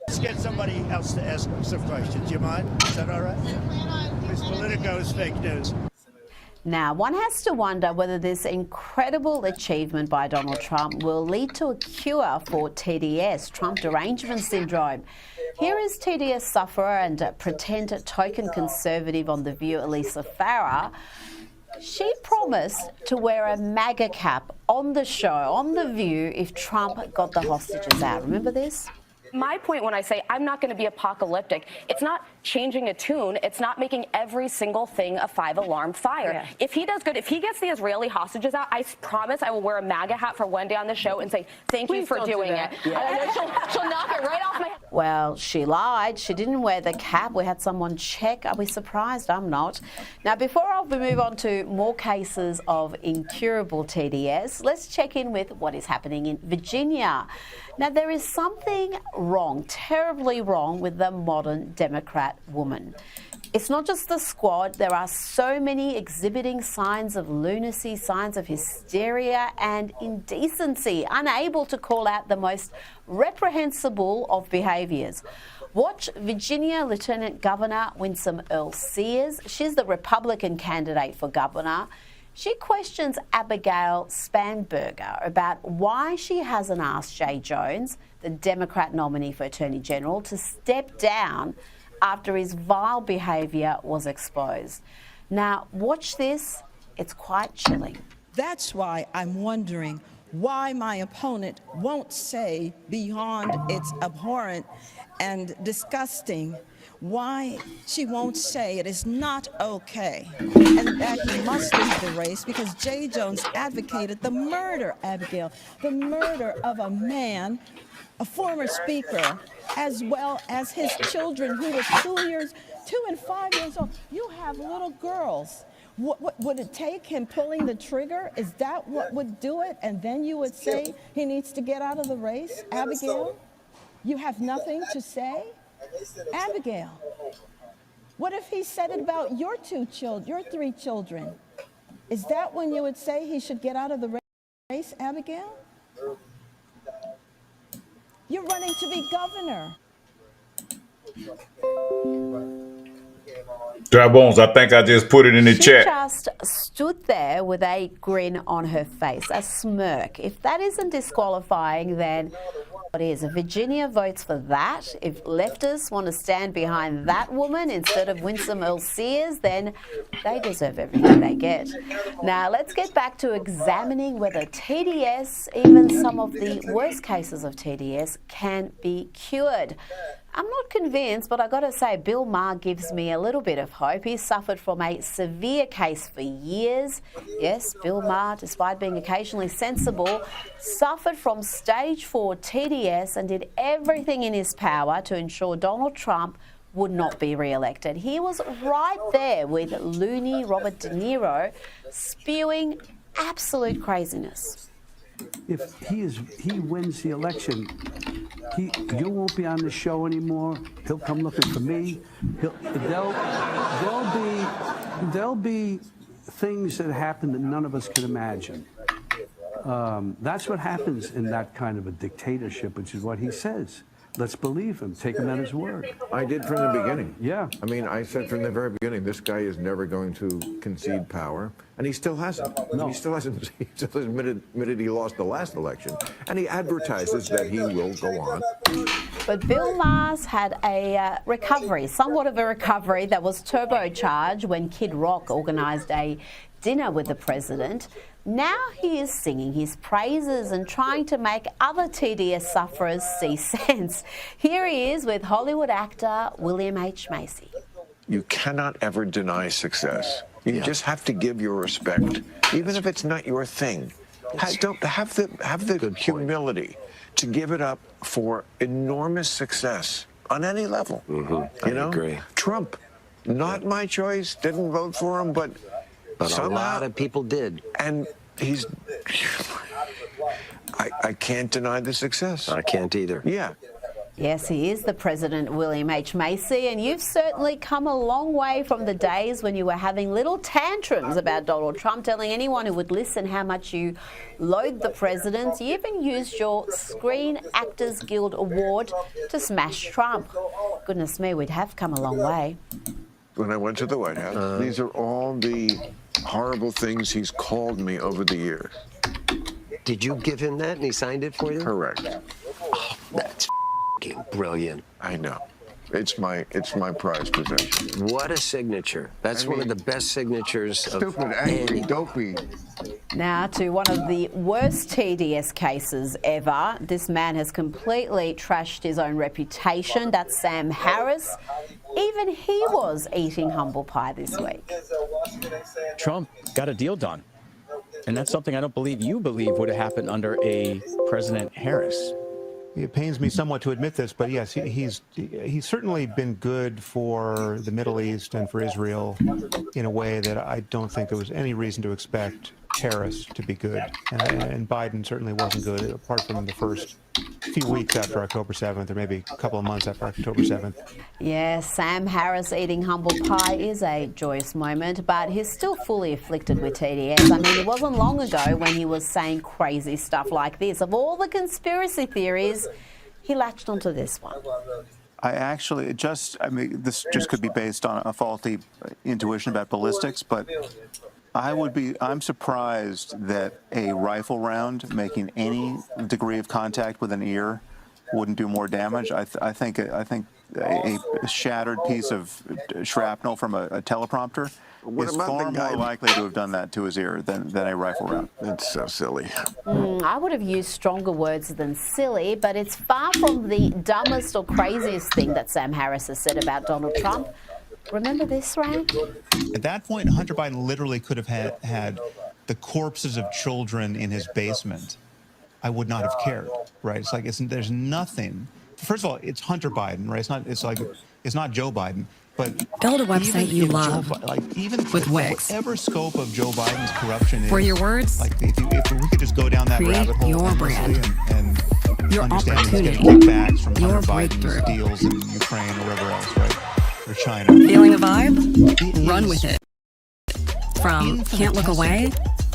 Let's get somebody else to ask some questions. You mind? Is that all right? This Politico is fake news. Now, one has to wonder whether this incredible achievement by Donald Trump will lead to a cure for TDS, Trump derangement syndrome. Here is TDS sufferer and pretend token conservative on The View, Elisa Farah. She promised to wear a MAGA cap on the show, on The View, if Trump got the hostages out. Remember this? My point when I say I'm not going to be apocalyptic, it's not changing a tune. It's not making every single thing a 5-alarm fire. Yeah. If he does good, if he gets the Israeli hostages out, I promise I will wear a MAGA hat for one day on the show and say, thank you for doing it. Yeah. She'll knock it right off my head. Well, she lied. She didn't wear the cap. We had someone check. Are we surprised? I'm not. Now, before we move on to more cases of incurable TDS, let's check in with what is happening in Virginia. Now, there is something wrong, terribly wrong, with the modern Democrat woman. It's not just the squad. There are so many exhibiting signs of lunacy, signs of hysteria and indecency, unable to call out the most reprehensible of behaviours. Watch Virginia Lieutenant Governor Winsome Earl Sears. She's the Republican candidate for governor. She questions Abigail Spanberger about why she hasn't asked Jay Jones, the Democrat nominee for Attorney General, to step down after his vile behaviour was exposed. Now, watch this It's quite chilling. That's why I'm wondering why my opponent won't say beyond it's abhorrent and disgusting, why she won't say it is not okay and that he must leave the race because J. Jones advocated the murder, Abigail, the murder of a man, a former speaker, as well as his children who were 2 and 5 years old. You have little girls. What would it take him pulling the trigger? Is that what would do it? And then you would say he needs to get out of the race? Abigail, you have nothing to say? Abigail, what if he said it about your 3 children? Is that when you would say he should get out of the race, Abigail? You're running to be governor. Dry Bones, I think I just put it in the She chat. just stood there with a grin on her face, a smirk. If that isn't disqualifying, then what is? If Virginia votes for that, if leftists want to stand behind that woman instead of Winsome Earl Sears, then they deserve everything they get. Now, let's get back to examining whether TDS, even some of the worst cases of TDS, can be cured. I'm not convinced, but I got to say, Bill Maher gives me a little bit of hope. He suffered from a severe case for years. Yes, Bill Maher, despite being occasionally sensible, suffered from stage 4 TDS and did everything in his power to ensure Donald Trump would not be re-elected. He was right there with loony Robert De Niro spewing absolute craziness. If he wins the election, you won't be on the show anymore. He'll come looking for me. There'll be things that happen that none of us can imagine. That's what happens in that kind of a dictatorship, which is what he says. Let's believe him. Take him at his word. I did from the beginning. Yeah. I mean, I said from the very beginning, this guy is never going to concede power, and he still hasn't. No. He still hasn't. He still admitted he lost the last election, and he advertises that he will go on. But Bill Maher's had a recovery, somewhat of a recovery that was turbocharged when Kid Rock organised a dinner with the president. Now he is singing his praises and trying to make other TDS sufferers see sense. Here he is with Hollywood actor William H. Macy. You cannot ever deny success. You just have to give your respect, even if it's not your thing. Have the humility to give it up for enormous success on any level. I agree. Trump, not my choice. Didn't vote for him, but somehow, a lot of people did. And he's. I can't deny the success. I can't either. Yeah. Yes, he is the President, William H. Macy, and you've certainly come a long way from the days when you were having little tantrums about Donald Trump, telling anyone who would listen how much you loathe the president. You even used your Screen Actors Guild Award to smash Trump. Goodness me, we'd have come a long way. When I went to the White House, these are all the horrible things he's called me over the years. Did you give him that and he signed it for you? Correct. Oh, that's brilliant. I know. It's my prized possession. What a signature. That's one of the best signatures. Stupid, angry, dopey. Now to one of the worst TDS cases ever. This man has completely trashed his own reputation. That's Sam Harris. Even he was eating humble pie this week. Trump got a deal done. And that's something I don't believe you believe would have happened under a President Harris. It pains me somewhat to admit this, but yes, he's certainly been good for the Middle East and for Israel in a way that I don't think there was any reason to expect Harris to be good. And Biden certainly wasn't good, apart from the first few weeks after October 7th, or maybe a couple of months after October 7th. Yes, Sam Harris eating humble pie is a joyous moment, but he's still fully afflicted with TDS. I mean, it wasn't long ago when he was saying crazy stuff like this. Of all the conspiracy theories, he latched onto this one. This just could be based on a faulty intuition about ballistics, but I'm surprised that a rifle round making any degree of contact with an ear wouldn't do more damage. I think a shattered piece of shrapnel from a teleprompter is far more likely to have done that to his ear than a rifle round. That's so silly. I would have used stronger words than silly, but it's far from the dumbest or craziest thing that Sam Harris has said about Donald Trump. Remember this, Ray? At that point, Hunter Biden literally could have had the corpses of children in his basement. I would not have cared, right? It's like there's nothing. First of all, it's Hunter Biden, right? It's not Joe Biden. But build a website you love with Wix. Whatever scope of Joe Biden's corruption is, where your words, like if we could just go down that create rabbit hole your brand, and your understand opportunity, kickbacks from your Hunter breakthrough, Biden's deals in Ukraine or wherever else, right? Or China. Feeling a vibe? Run with it. From can't look away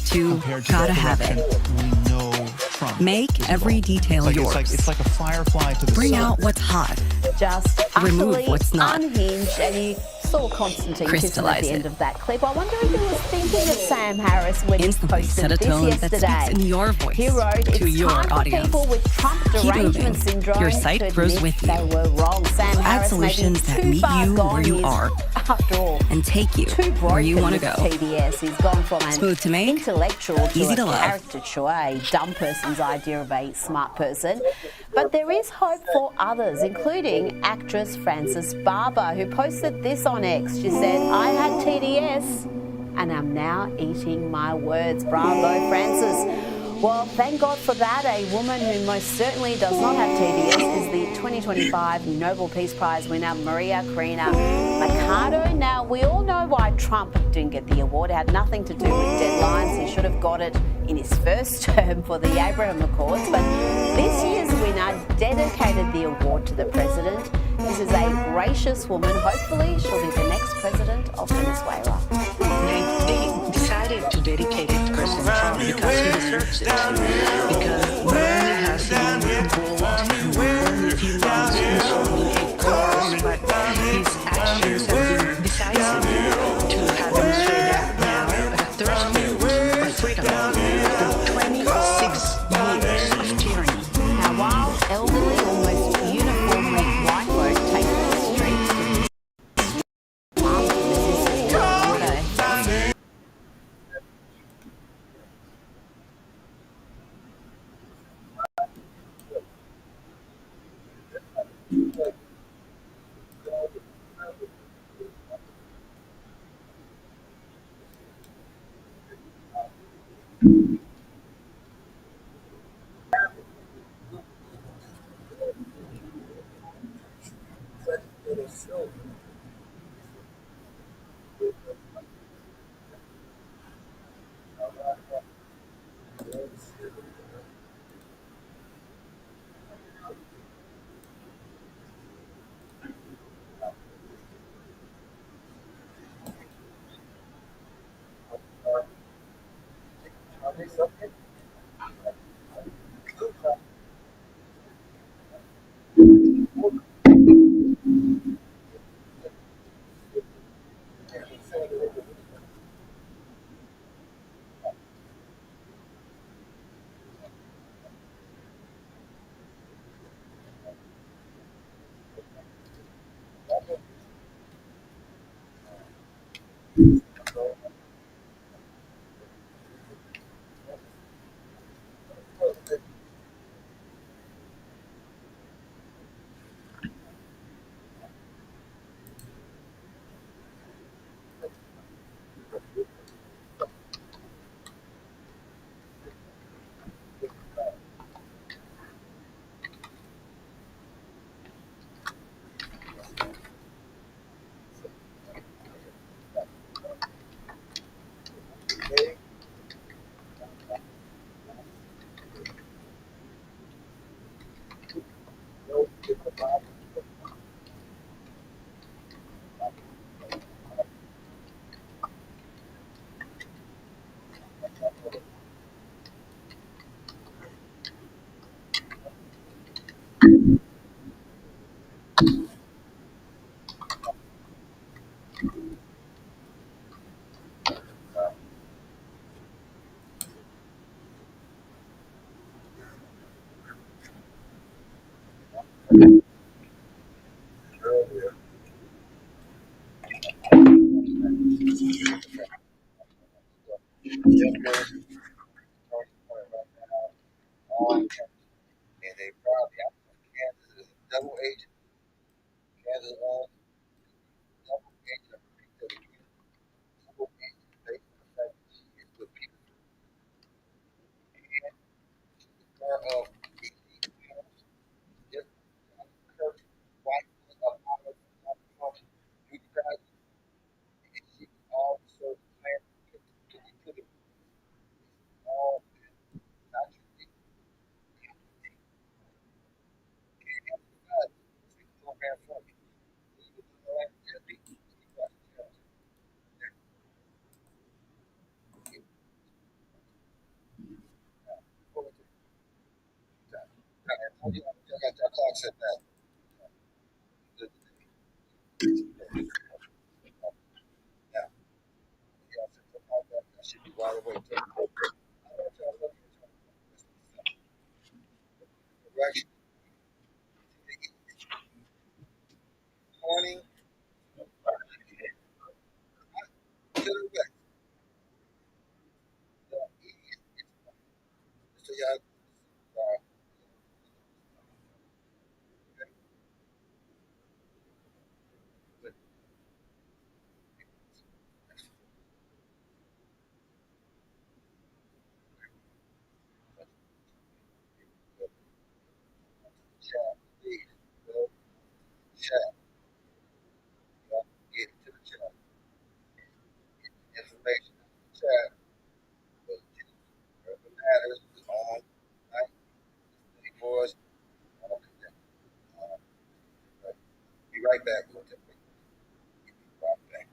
to gotta have it. We know Trump. Make every detail yours. It's like a firefly to the Bring sun. out what's hot. Just remove utterly what's not. unhinged, and you saw Constantine Thyssen at Crystallize the it. end of that clip. I wonder if he was thinking of Sam Harris when he Instantly posted set a this tone that yesterday. speaks in your voice He wrote, to "It's your time for audience. people with Trump Keep derangement moving. syndrome Your to site admit grows with they you. were wrong." Sam Add Harris may be solutions that too meet far you gone. where you He's, are after all, and take you too where you broken want to with go. TDS. He's gone from an Smooth to make, intellectual to easy a to love. caricature, a dumb person's idea of a smart person. But there is hope for others, including actress Frances Barber, who posted this on X. She said, "I had TDS and I'm now eating my words." Bravo, Frances. Well, thank God for that. A woman who most certainly does not have TDS is the 2025 Nobel Peace Prize winner, Maria Corina Machado. Now, we all know why Trump didn't get the award. It had nothing to do with deadlines. He should have got it in his first term for the Abraham Accords. But this year's winner dedicated the award to the president. This is a gracious woman. Hopefully, she'll be the next president of Venezuela. They decided to dedicate it to President Trump because he deserves it. Because not only has he ruled only a few months in so many hate wars, but his actions have been decisive to have Venezuela now thirsty for freedom after 26 years of tyranny. Now, while elderly, almost uniformly white folk take to the streets to resist the order. on campus. And they probably, I don't know if Kansas is a double agent. Kansas owns double agent of the double agent based on the fact that she is with people. And she's part of elite homes, just Kirk White of our function. You guys, and she also planned to put it all not unique. Program for me. Our clock said that. Now, I should be wide awake. Direction. Pointing to the west. So y'all, chat, please, go chat. Y'all get to the chat. Information in the chat. Urban Matters is on tonight. For us. Be right back. We'll take a be right back.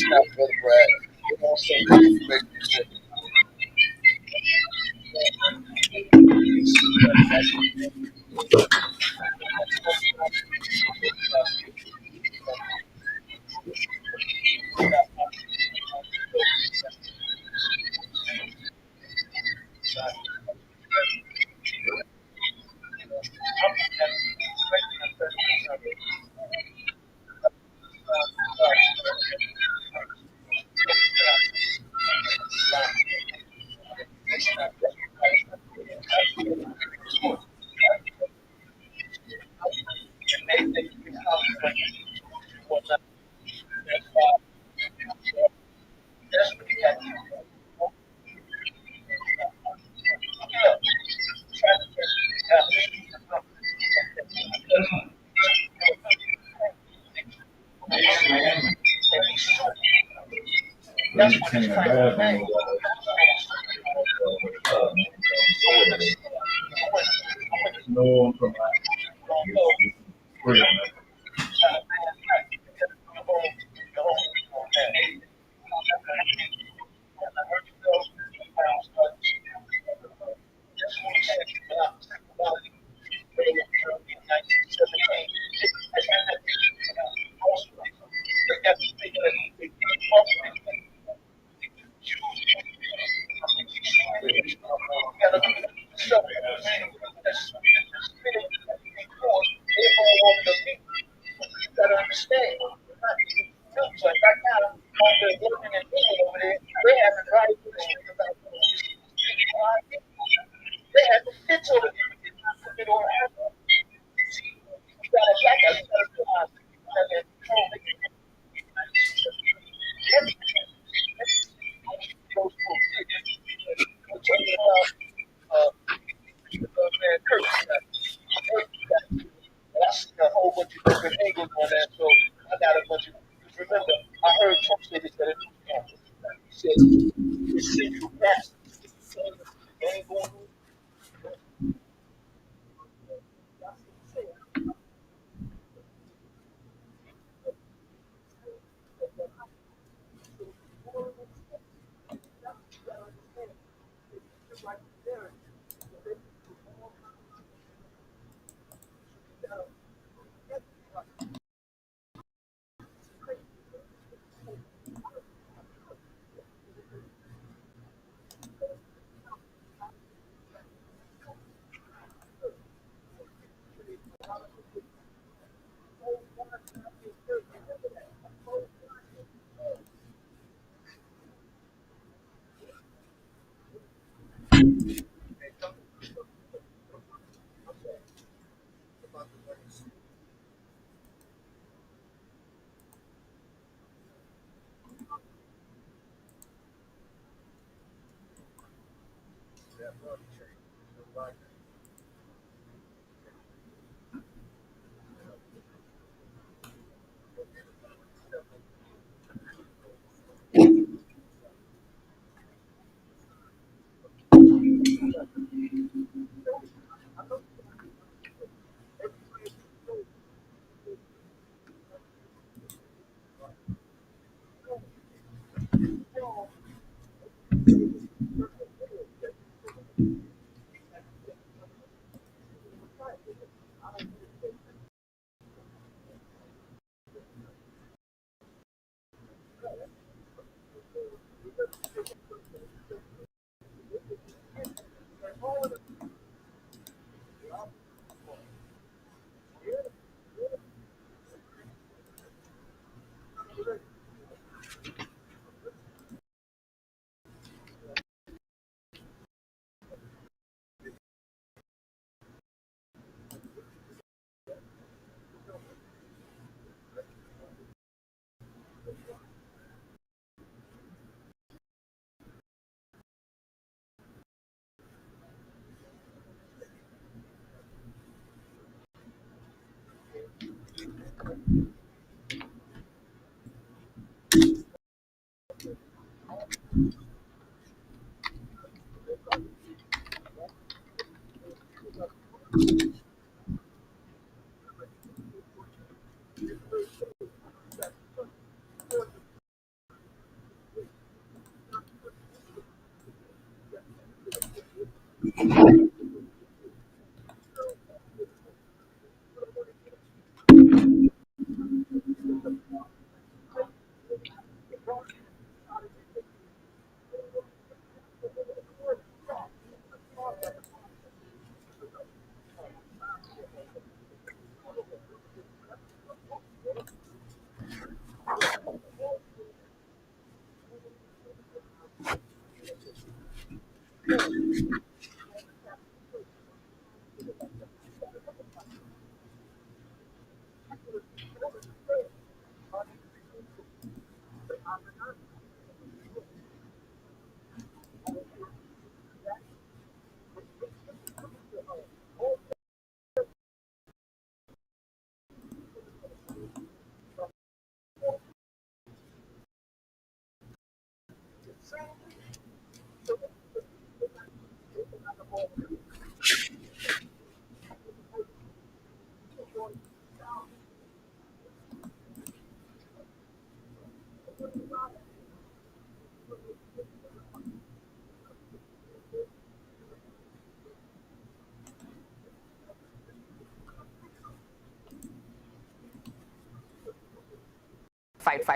not Brother Brad. You know, so No,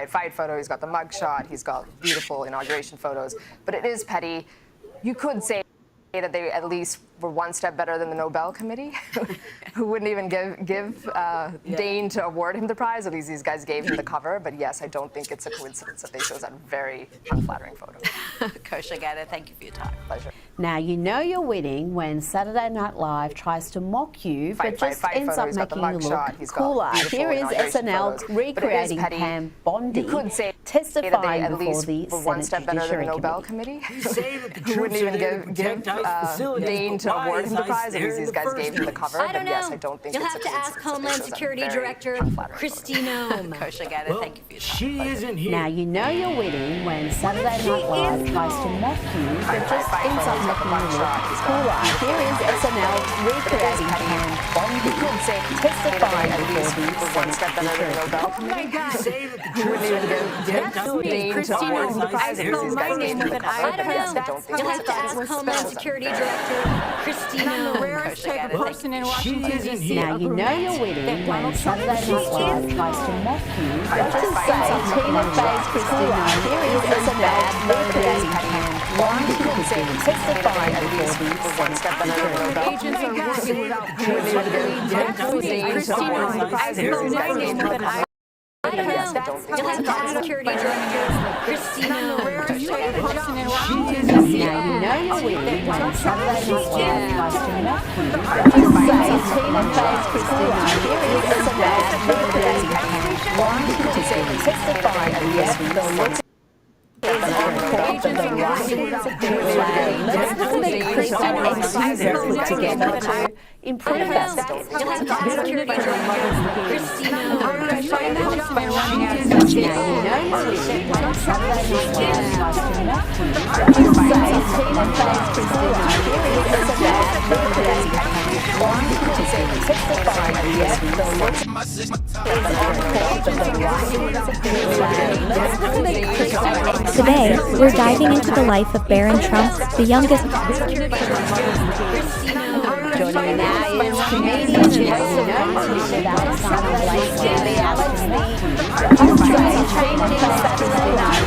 Fight photo. He's got the mugshot. He's got beautiful inauguration photos. But it is petty. You could say that they at least were one step better than the Nobel Committee, who wouldn't even deign to award him the prize. At least these guys gave him the cover. But yes, I don't think it's a coincidence that they chose that very unflattering photo. Kosher Gator, thank you for your time. Pleasure. Now, you know you're winning when Saturday Night Live tries to mock you, but just ends up making you look cooler. Here is SNL recreating Pam Bondi testifying before the Senate Judiciary Committee. Who wouldn't even deign to award him the prize. At least these guys gave him the cover. I don't know. Yes, I don't think You'll it's have a to ask Homeland Security Director Christy Nome. Kosher Gator, thank you for your time. She isn't here. Now, you know you're winning when Saturday Night Live tries to mock you, but just ends up making you look cooler. Here is SNL recreating Pam Bondi testifying before the Senate Judiciary Oh my God. That's me, Christy Nome. I spell my name with an I. I don't know. You'll have to ask Homeland Security Director Christy Nome. The rarest type of person in Washington, D.C. Now, you know you're winning when Saturday Night Live tries to mock you, but just say Tina Fey's Christina. Here is SNL recreating Pam Bondi testifying before the Senate Judiciary Agents are working without I spell my name with an I. I don't know. You'll have to ask Security Director Christy Nome. The rarest type of person in Washington, D.C. Now, you know you're winning when Saturday Night Live tries to mock you, but just say Tina Fey's Christina. Here is SNL recreating Pam Bondi testifying before the Let's put the clip and exercise put together to improve that skills. You'll have to ask Security Director Christy Nome. By running out of such now, you know you're winning when Saturday Night Live tries to mock you. Just say Tina Fey's Christina. Here is SNL recreating Pam Bondi testifying before the Today, we're diving into the life of Barron Trump, the youngest. Joining me now is comedian who knows with Alexander Blake, the Alex, the Australian changing Saturday Night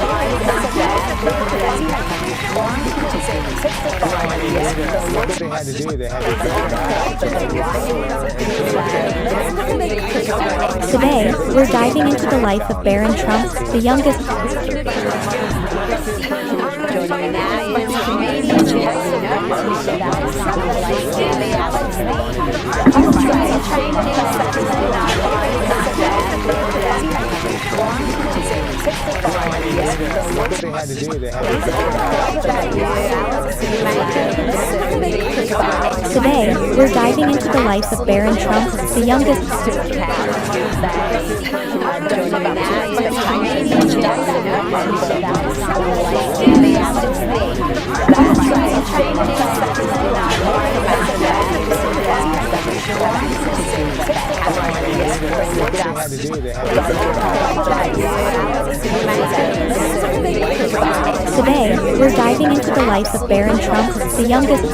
Today, we're diving into the life of Barron Trump, the youngest. Joining me now is comedian who knows with Alexander Blake, the Alex, the Australian changing Saturday Night Today, we're diving into the life of Barron Trump, the youngest. Today, we're diving into the life of Barron Trump, the youngest.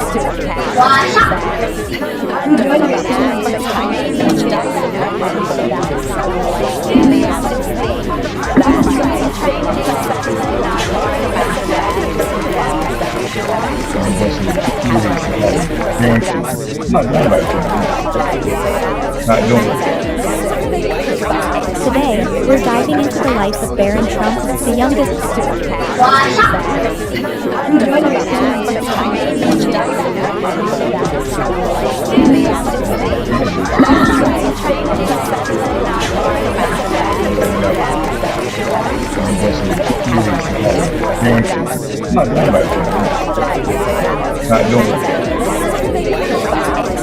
Today, we're diving into the life of Barron Trump, the youngest. Not doing it.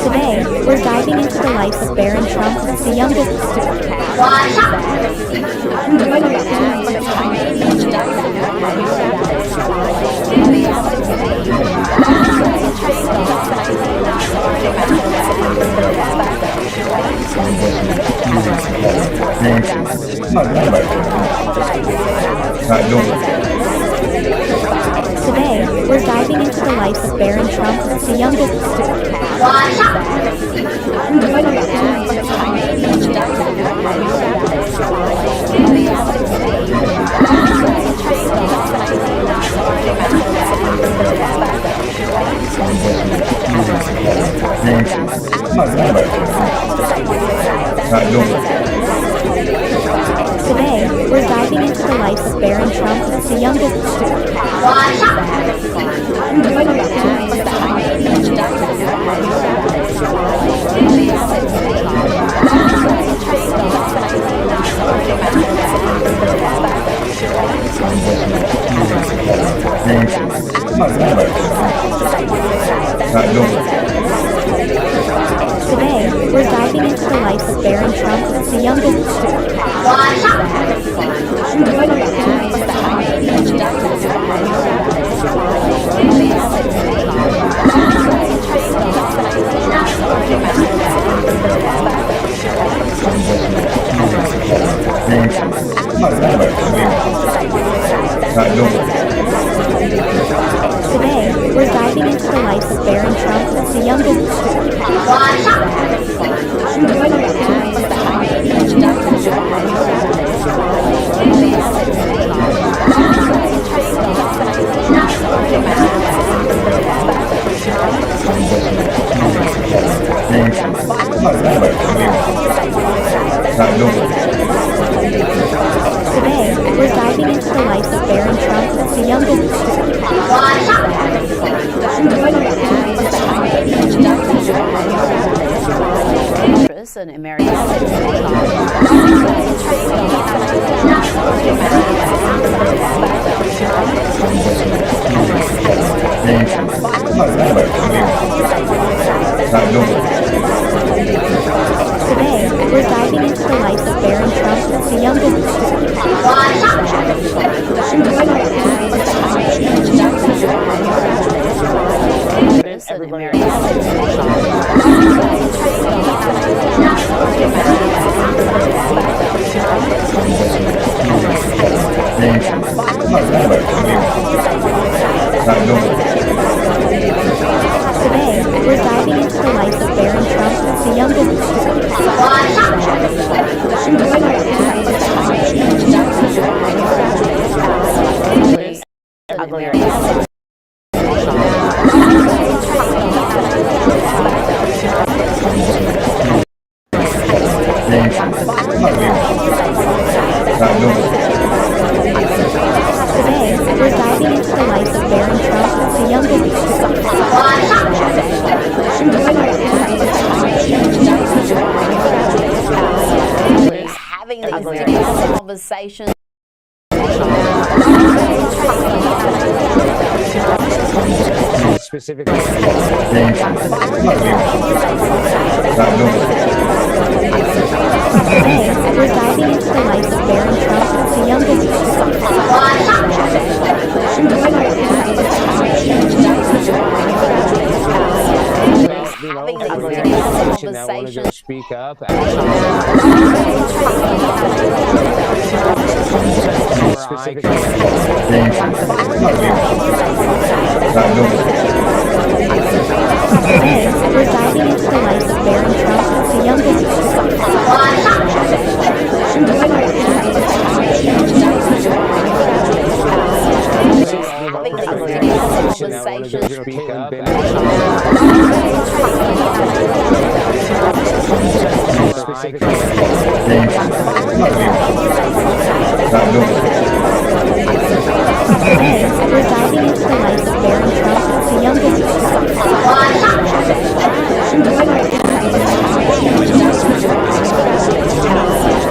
Today, we're diving into the life of Barron Trump, the youngest. Not doing it. Today, we're diving into the life of Barron Trump, the youngest. Not doing it. Today, we're diving into the life of Barron Trump, the youngest. Not doing it. Today, we're diving into the life of Barron Trump, the youngest. Not doing it. Today, we're diving into the life of Barron Trump, the youngest. Not doing it. Today, we're diving into the life of Barron Trump, the youngest. And American Today, we're diving into the life of Barron Trump, the youngest. and American Today, we're diving into the life of Barron Trump, the youngest. Today, we're diving into the life of Barron Trump, the youngest. having these difficult conversations. Specifically. Today, we're diving into the life of Barron Trump, the youngest. Having these difficult conversations. Speak up. Today, we're diving into the life of Barron Trump, the youngest. Having these difficult conversations. Speak up. Today, we're diving into the life of Barron Trump, the youngest.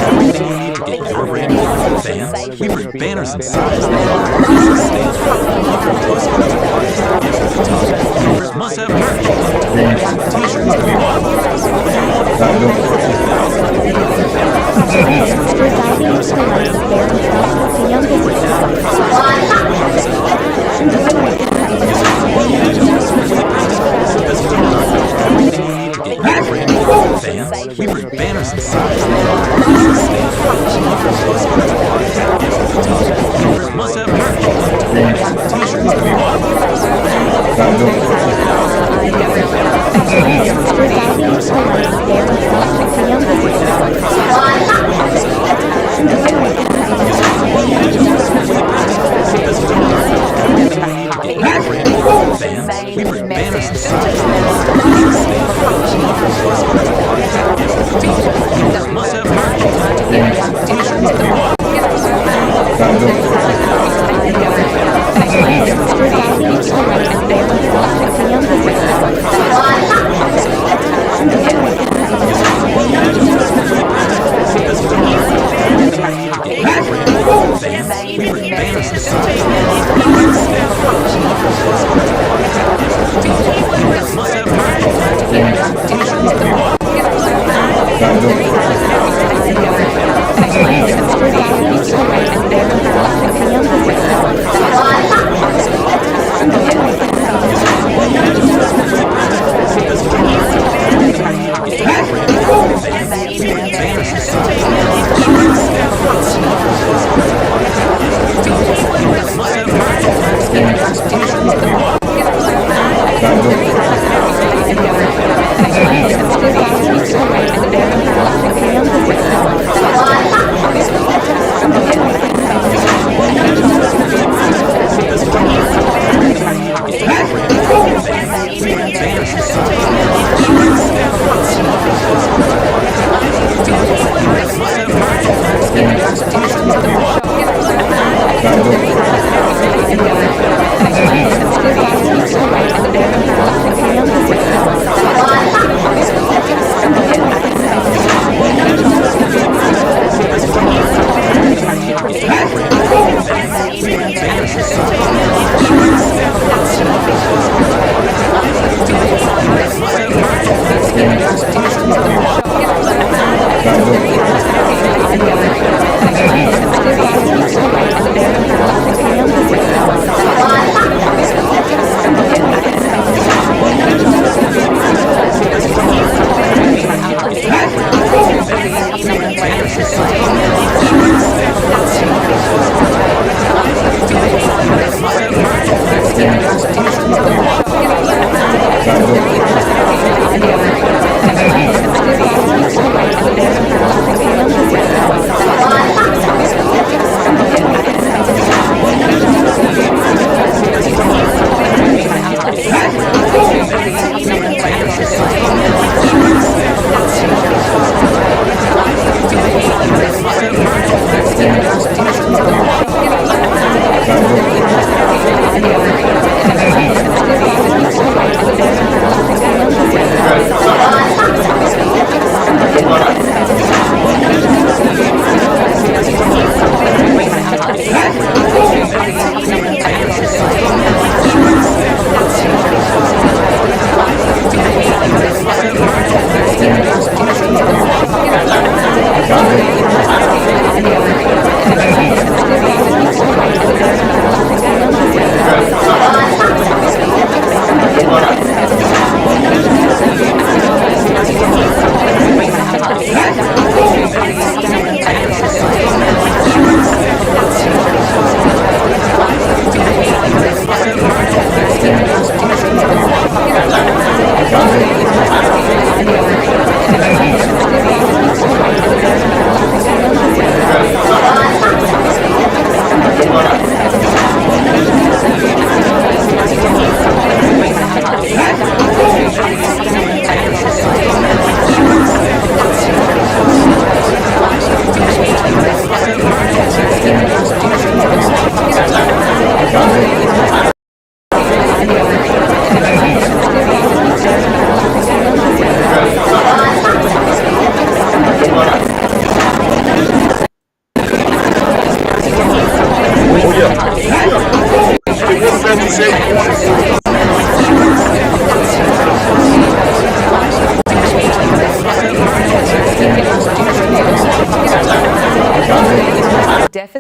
Everything you need to get your brand new van, we print banners and signs that help your business stand out. We're diving into the life of Barron Trump, the youngest fans. We print banners and signs. Must have merch. T-shirts to be bought. We're diving into the life of Barron Trump, the Fans, we print banners and signs. Must have merch. T-shirts to be bought. Fans, we print banners and signs. Must have merch. T-shirts to be bought.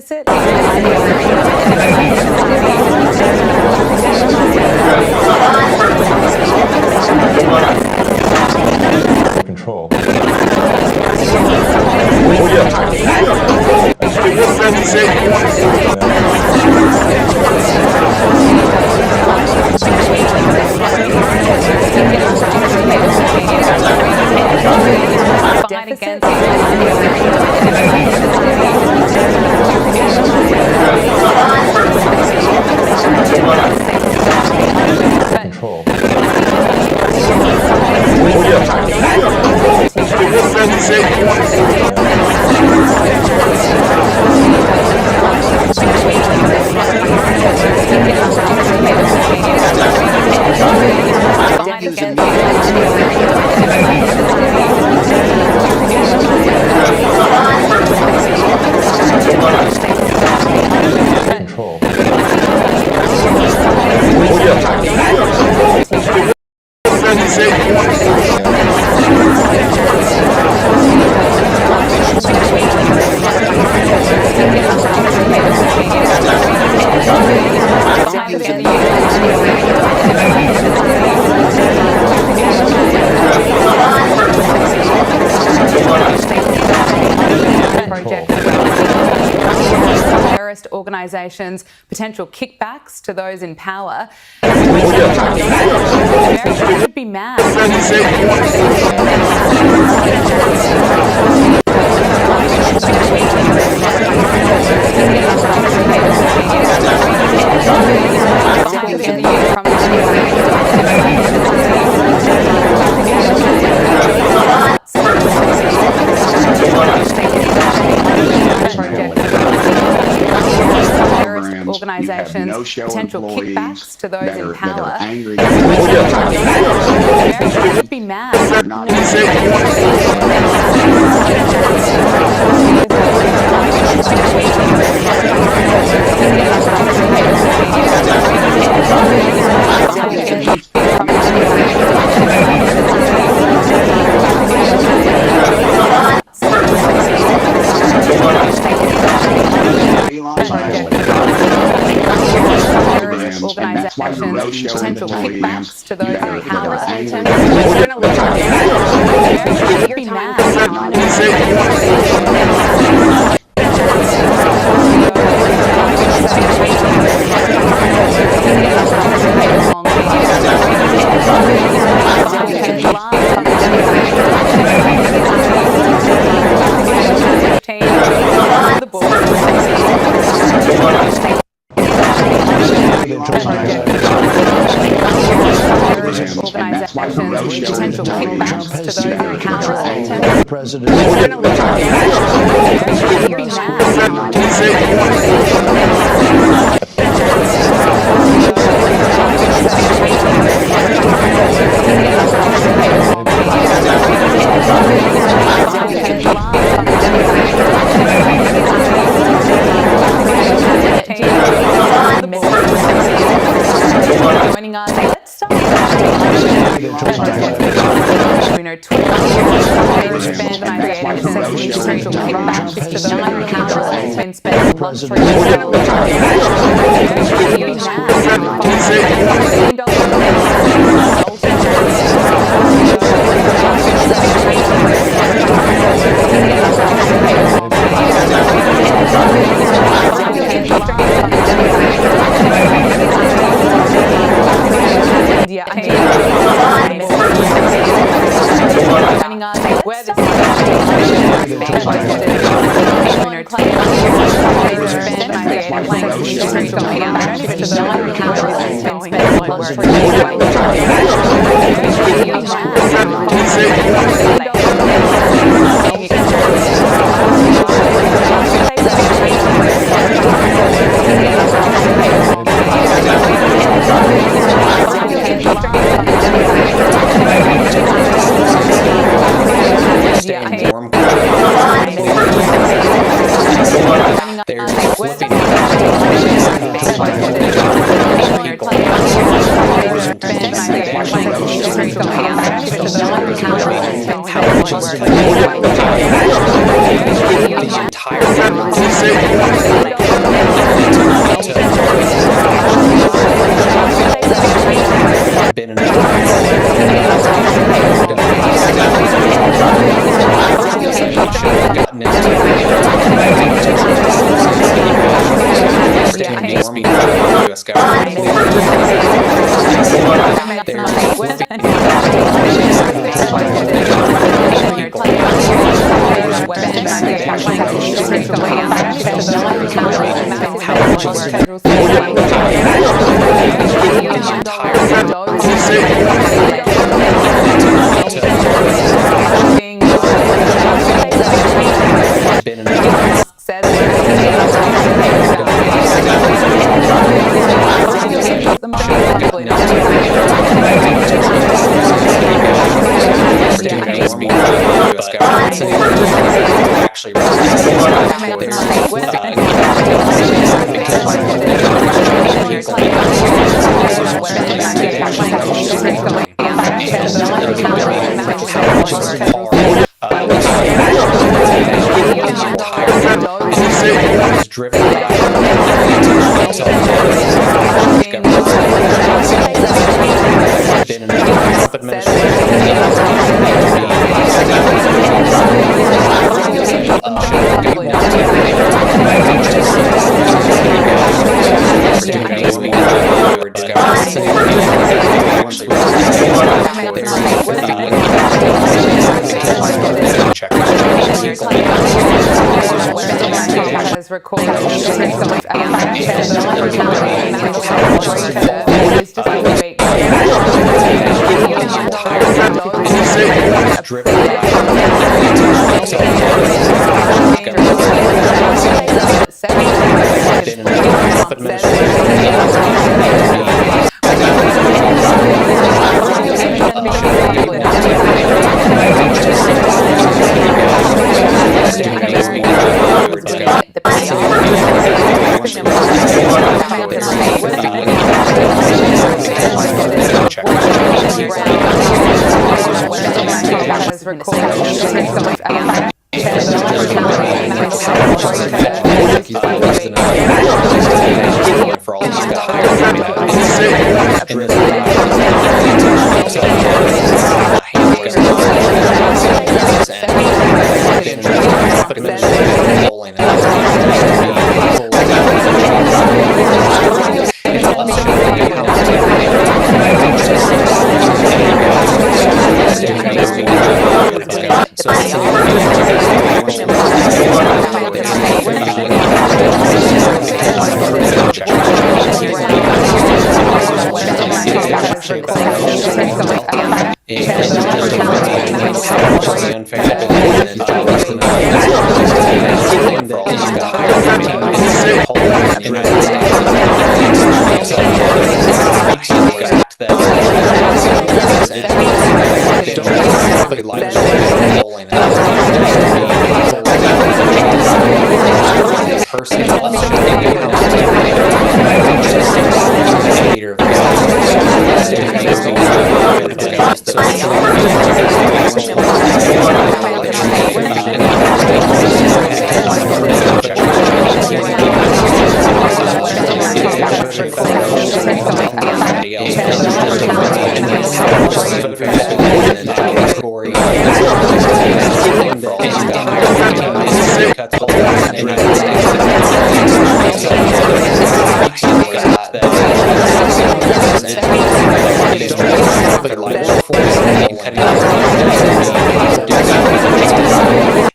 deficit. Control. Control. Terrorist organizations, potential kickbacks to those in power. America should be mad. Organizations, potential kickbacks to those in power. America should be mad. Organizations, potential kickbacks to those in power. America should be mad. Organizations, potential kickbacks to those in power. President. Joining us, let's start. We know Twitter spend on creating sexually potential kickbacks to those in power and spend luxury India, joining us where this entire gotten into U.S. government. Actually, is driven by been in the Trump has recorded for all these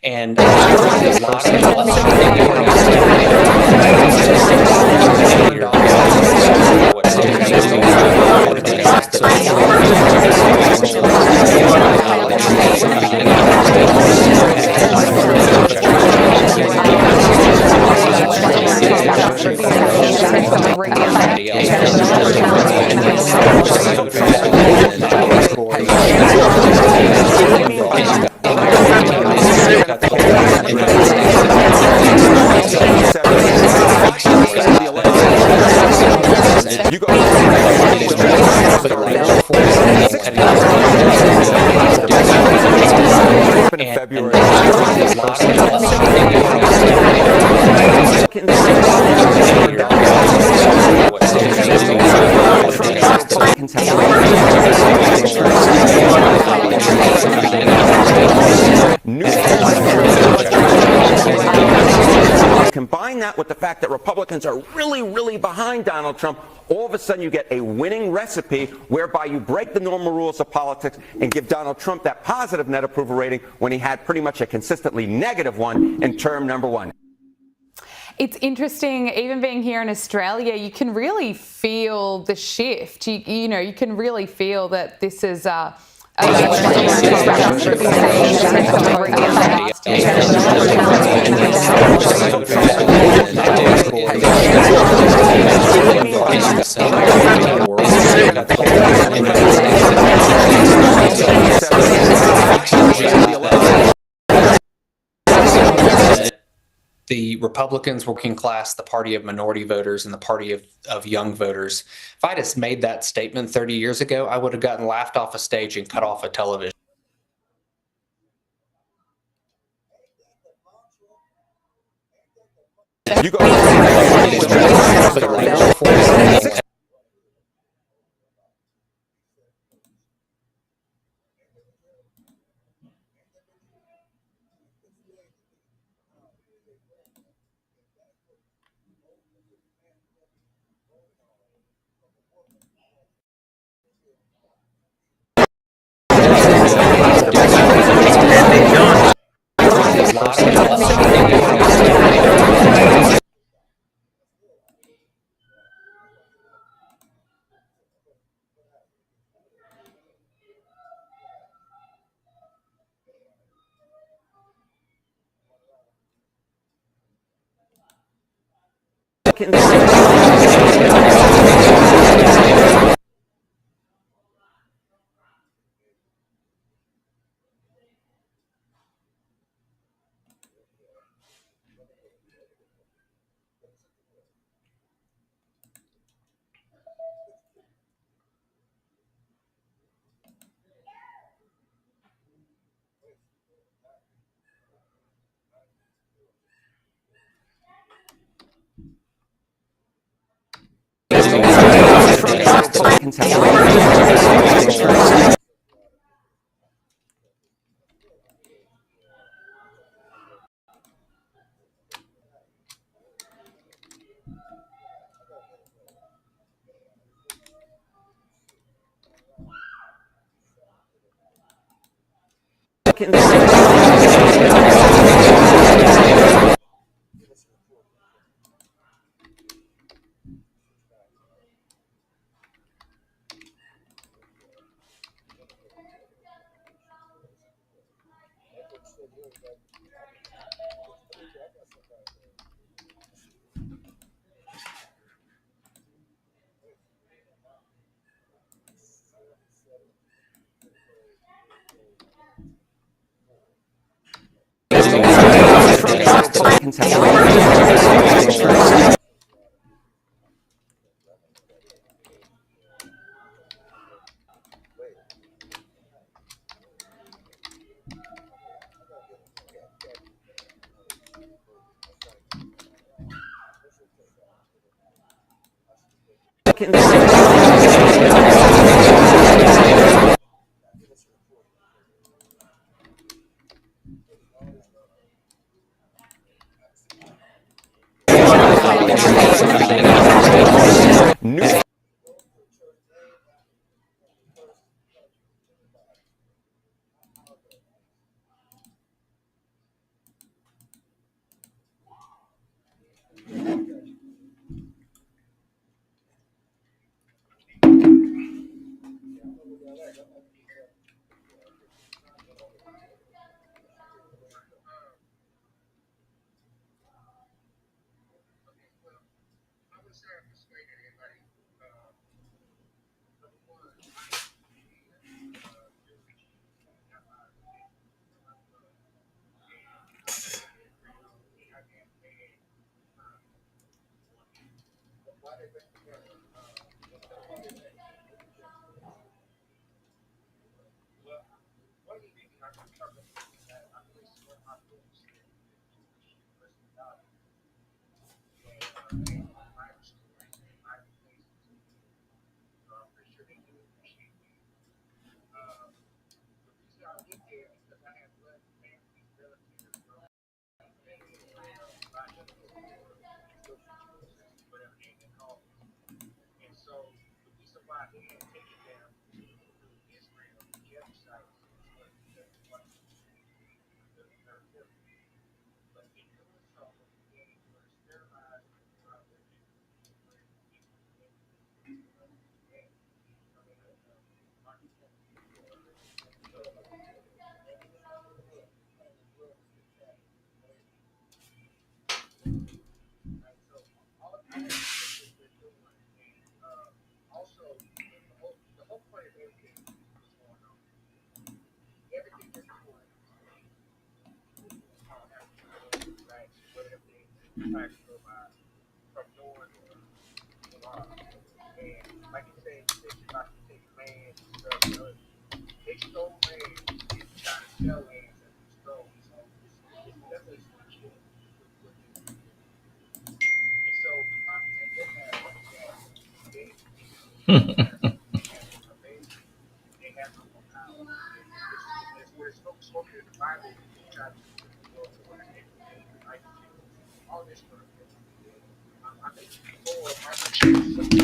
and New Combine that with the fact that Republicans are really, really behind Donald Trump, all of a sudden you get a winning recipe whereby you break the normal rules of politics and give Donald Trump that positive net approval rating when he had pretty much a consistently negative one in term number one. It's interesting, even being here in Australia, you can really feel the shift. You know, you can really feel that this is the Republicans, working class, the party of minority voters, and the party of young voters. If I'd have made that statement 30 years ago, I would have gotten laughed off a stage and cut off a television. You go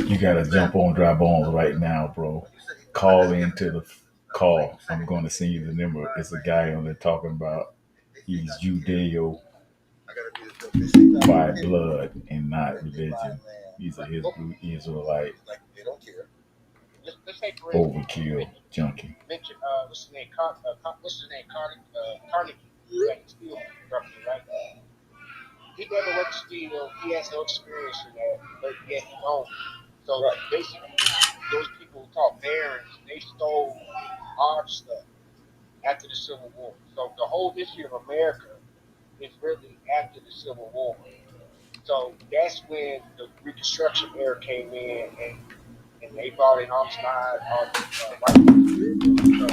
You gotta jump on Dry Bones right now, bro. Call into the call. I'm going to send you the number. It's a guy on there talking about he's Judeo by blood and not religion. He's a Hebrew Israelite overkill junkie. What's his name? What's his name? Carnegie. Right? Steel company, right? He never worked steel. He has no experience in that, but yet he owned it. So basically, those people called barons, they stole our stuff after the Civil War. So the whole history of America is really after the Civil War. So that's when the Reconstruction era came in, and they brought in all the spies, all the white people.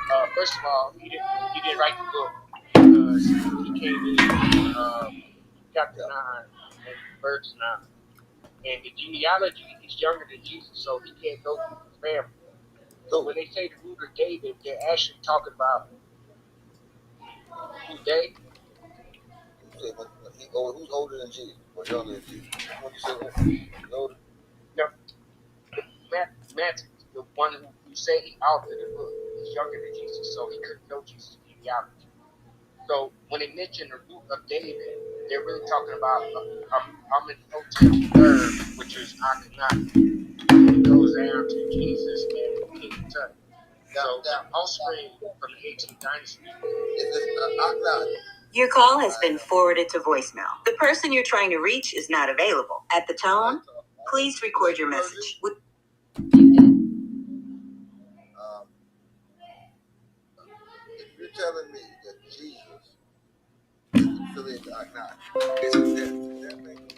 So, first of all, he didn't write the book because he came in chapter 9 and verse 9. And the genealogy is younger than Jesus, so he can't go through his family. So when they say the root of David, they're actually talking about who they. Who's older than Jesus or younger than Jesus? What you say? Older? No, Matthew, the one who said he authored the book, he's younger than Jesus, so he couldn't know Jesus' genealogy. So when they mention the root of David, they're really talking about Amenhotep III, which is Akhenaten. It goes down to Jesus and King Tut. So the offspring from the 18th dynasty is Akhenaten. Your call has been forwarded to voicemail. The person you're trying to reach is not available. At the tone, please record your message. If you're telling me that Jesus is affiliated to Akhenaten, that makes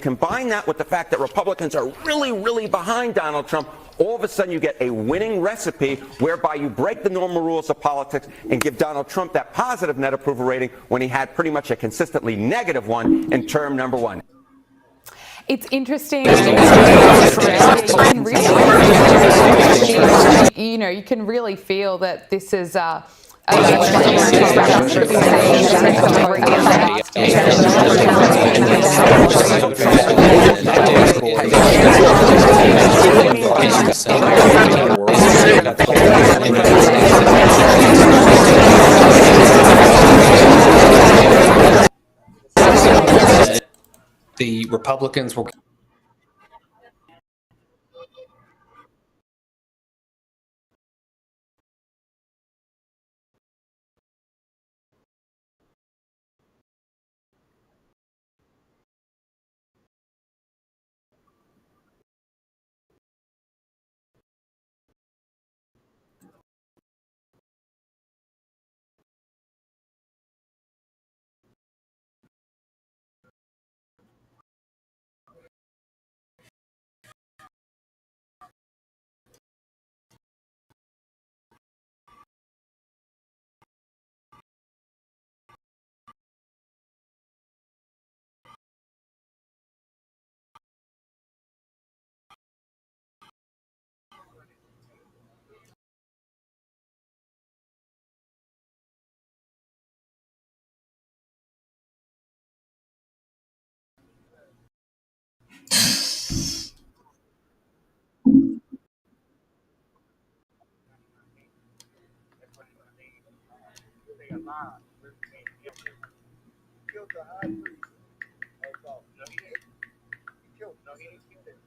Combine that with the fact that Republicans are really, really behind Donald Trump, all of a sudden you get a winning recipe whereby you break the normal rules of politics and give Donald Trump that positive net approval rating when he had pretty much a consistently negative one in term number one. It's interesting. You can really feel that this is the Republicans were killed the high priest. No, he didn't. He killed. No, he didn't kill him.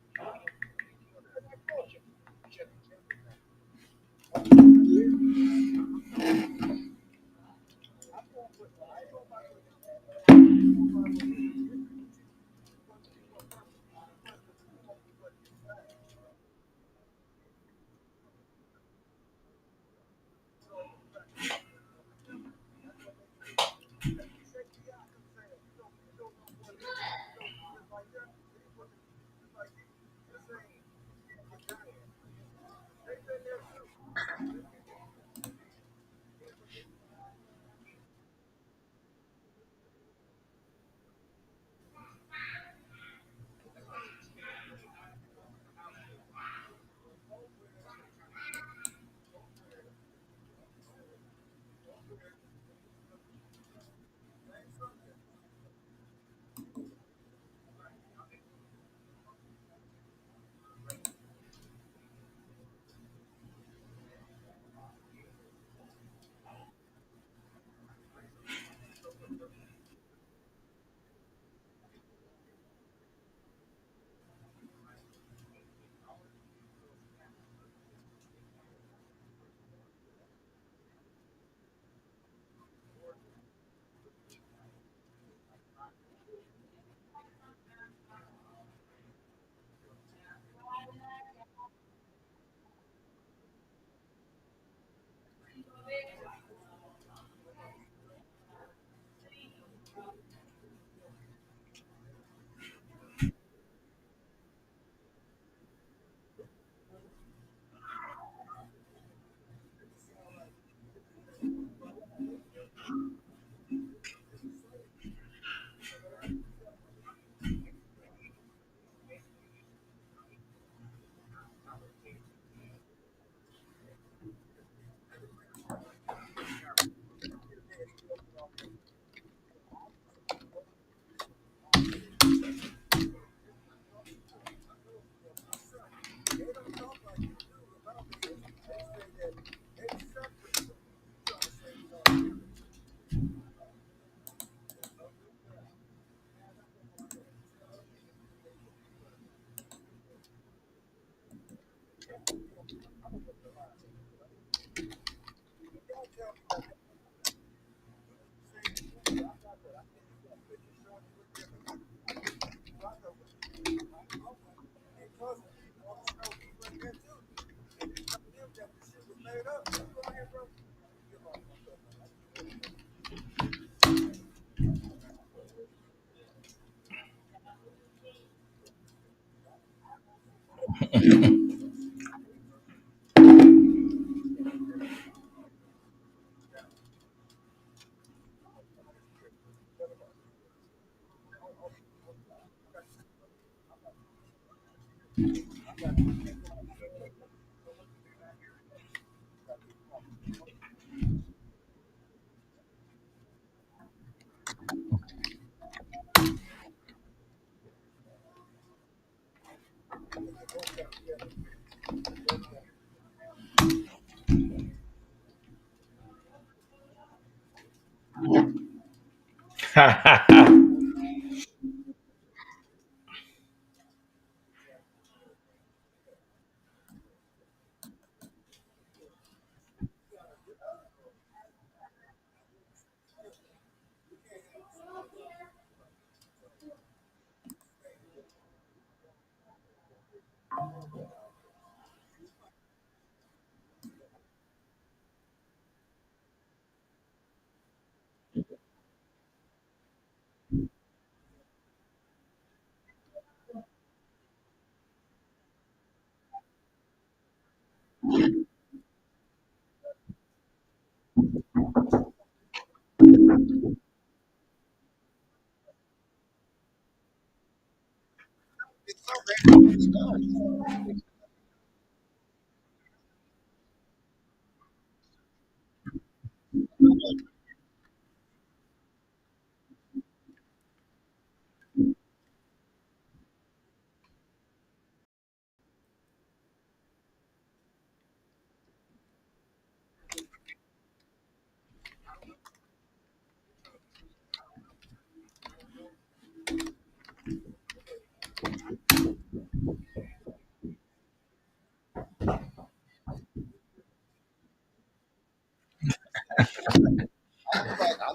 I'm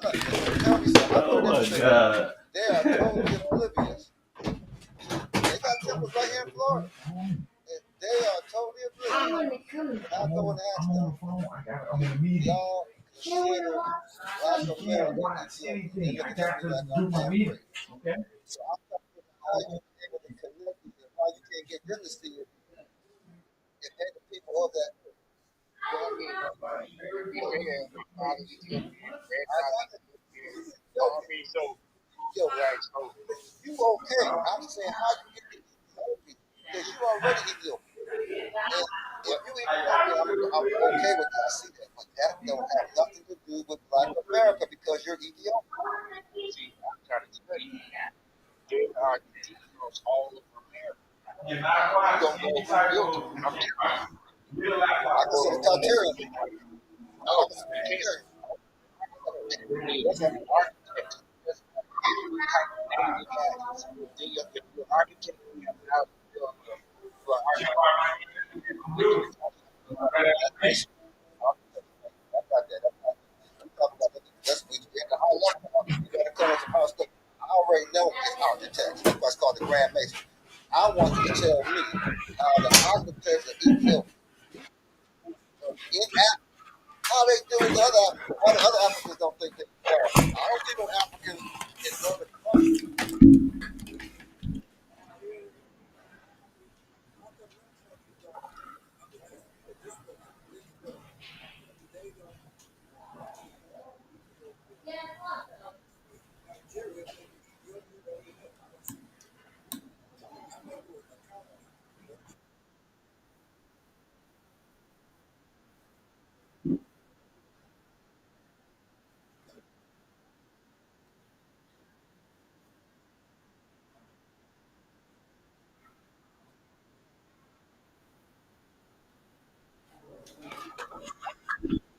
not tell me something. Oh my God. They are totally oblivious. They got temples right here in Florida. And they are totally oblivious. I go and ask them, y'all consider Black America Ethiopia. They look at me like I'm half crazy. So I'm trying to figure out how you able to connect it and why you can't get them to see it and pay the people of that. Yo, you okay? I'm saying how you get to Ethiopia because you already Ethiopian. And if you Ethiopian, I'm okay with that. I see that, but that don't have nothing to do with Black America because you're Ethiopian. See, I'm trying to explain. There are Negroes all over America. You don't know who built them. I'm telling you. I can say Calterian. No, you can't. That's an architect. That's any type of name you have. If you're an architect, you have to build an architect. That's I already know it's architects. That's why it's called the Grand Mason. I want you to tell me how the architects of Ethiopia, how they do it. Why the other Africans don't think they are. I don't think no Africans is going to come.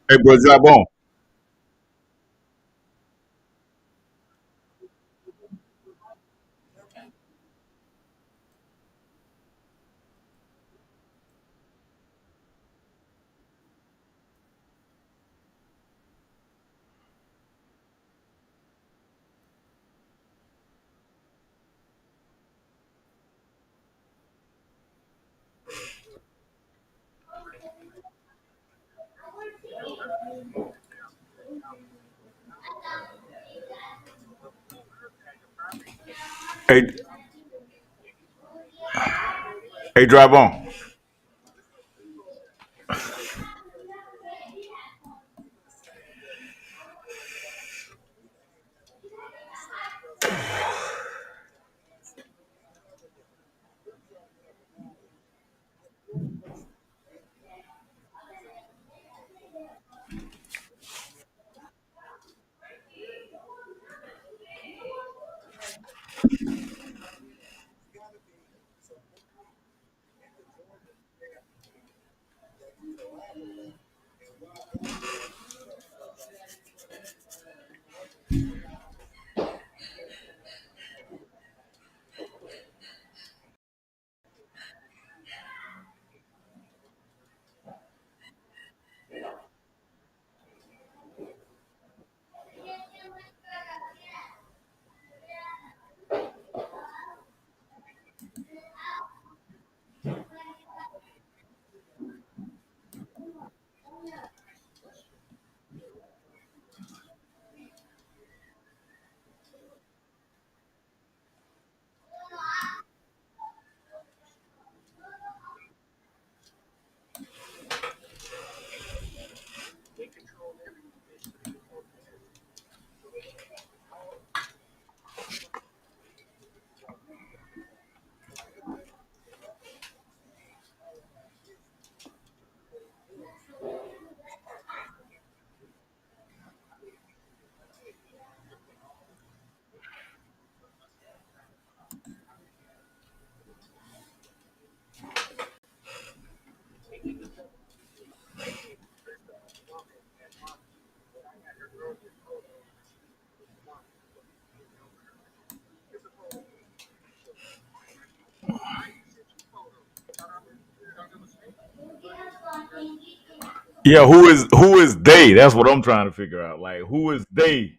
Hey, bro, Jabon. Hey, hey, drive on. Yeah, who is they? That's what I'm trying to figure out. Like, who is they?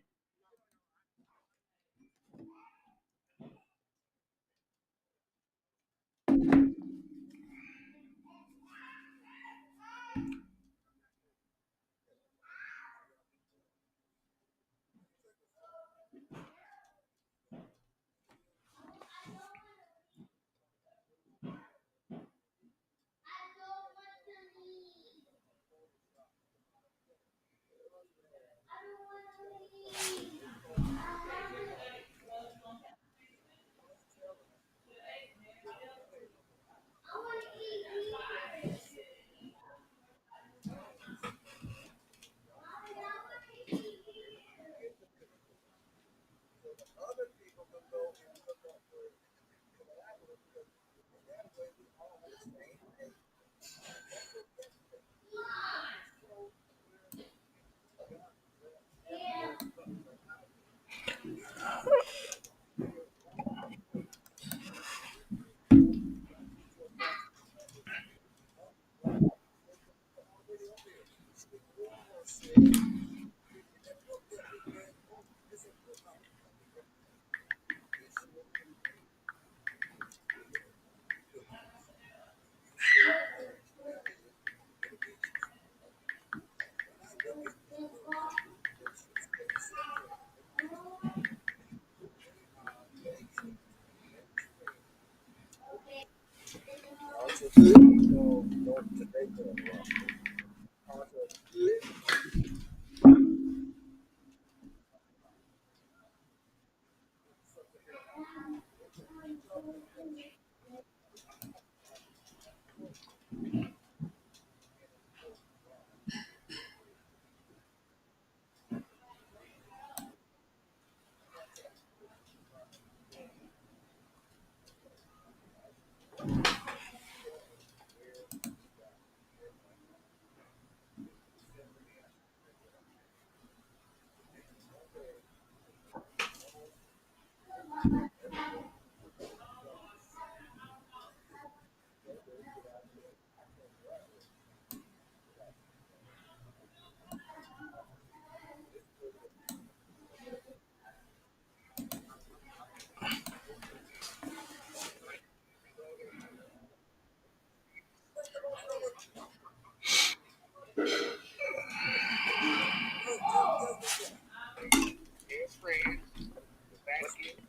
Dear friends, the Vatican,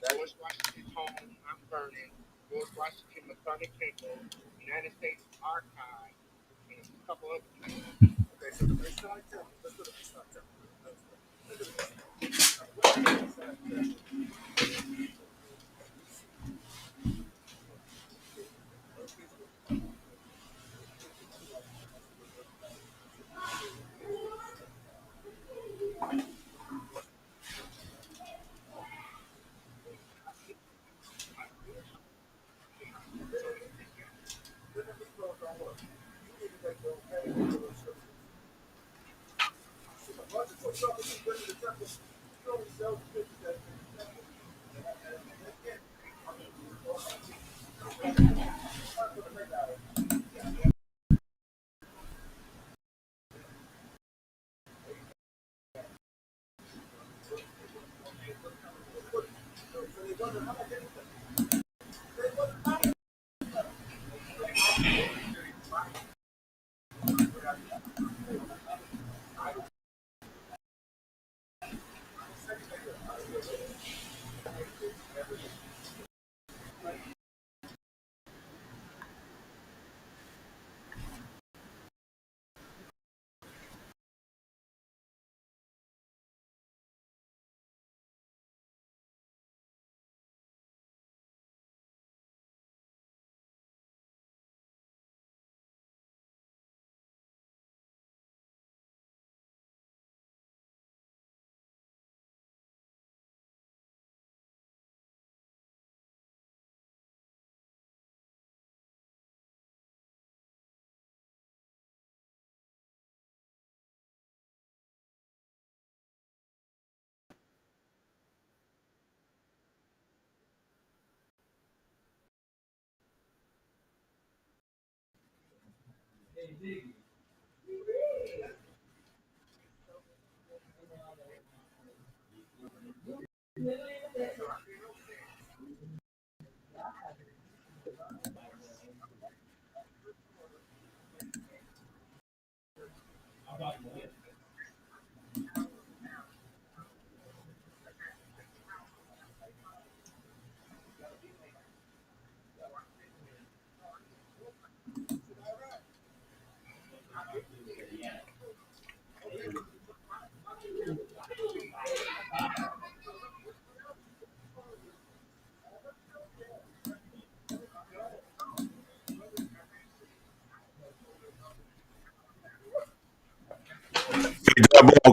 George Washington's home, I'm burning, George Washington Masonic Temple, United States Archive, and a couple other places. Okay, so the Masonic Temple, let's go to the Masonic Temple.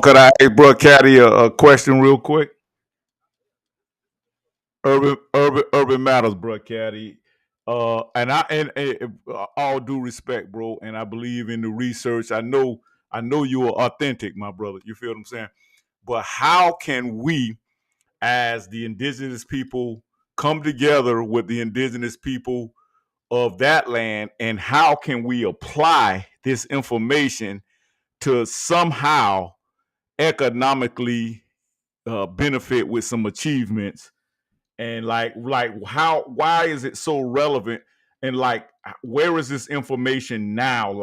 Could I ask Bro Caddy a question real quick? Urban matters, Bro Caddy. And all due respect, bro, and I believe in the research. I know you are authentic, my brother. You feel what I'm saying? But how can we, as the indigenous people, come together with the indigenous people of that land, and how can we apply this information to somehow economically benefit with some achievements? And how, why is it so relevant? And where is this information now?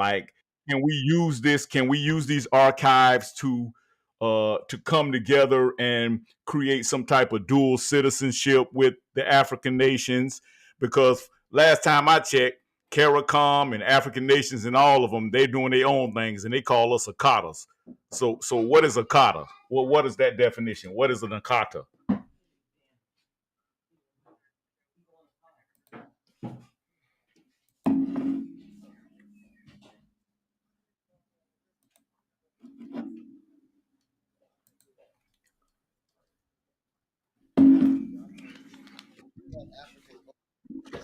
Can we use this? Can we use these archives to come together and create some type of dual citizenship with the African nations? Because last time I checked, CARICOM and African nations and all of them, they're doing their own things, and they call us Akatas. So what is Akata? Well, what is that definition? What is an Akata?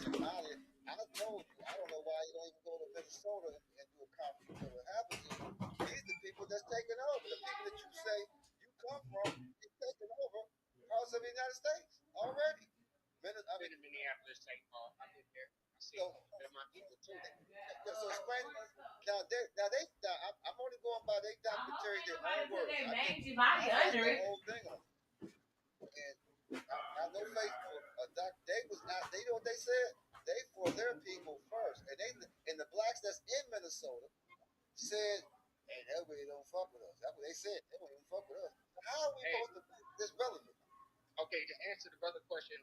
Somalia, I told you, I don't know why you don't even go to Minnesota and do a conference. So what happens is, these are the people that's taking over. The people that you say you come from is taking over parts of the United States already. I've been in Minneapolis, St. Paul. I've been there. I see they're my people too. So explain. I'm only going by their documentary, their own words. I read the whole thing on it. And I know Facebook, they was not. They know what they said. They for their people first, and the blacks that's in Minnesota said, "Hey, that way they don't fuck with us." That's what they said. They don't even fuck with us. How are we supposed to be this relevant? Okay, to answer the brother question,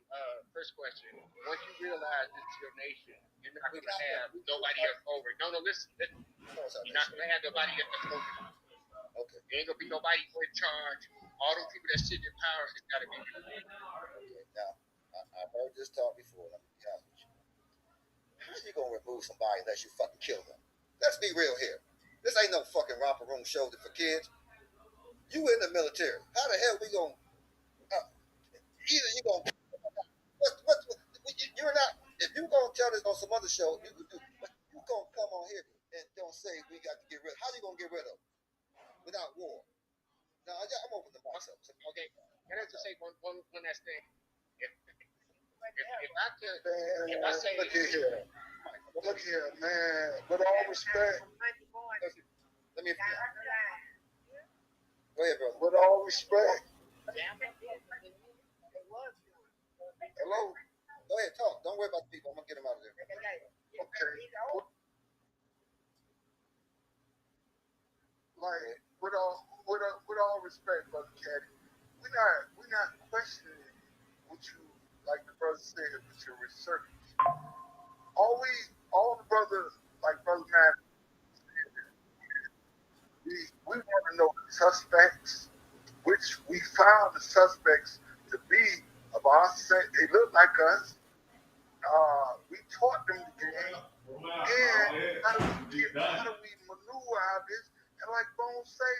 first question, once you realize this is your nation, you're not going to have nobody else over it. No, listen. You're not going to have nobody else over it. Okay. There ain't going to be nobody in charge. All those people that sit in power, it's got to be you. Okay, now, I've heard this talk before. Let me be honest with you. How are you going to remove somebody unless you fucking kill them? Let's be real here. This ain't no fucking romper room show for kids. You in the military. How the hell we going to... either you going to... You're not... If you going to tell this on some other show, you can do... But you going to come on here and don't say we got to get rid... How you going to get rid of them without war? Now, I'm open to myself. Okay, can I just say one last thing? If I could... If I say... Look here, man. With all respect... Let me... Go ahead, brother. With all respect... Hello? Go ahead, talk. Don't worry about the people. I'm going to get them out of there. Okay. Like, with all respect, Brother Caddy, we're not questioning what you, like the brother said, with your research. All the brothers, like Brother Matt, we want to know the suspects, which we found the suspects to be of our set. They look like us. We taught them the game. And how do we maneuver out of this? And like Bones say,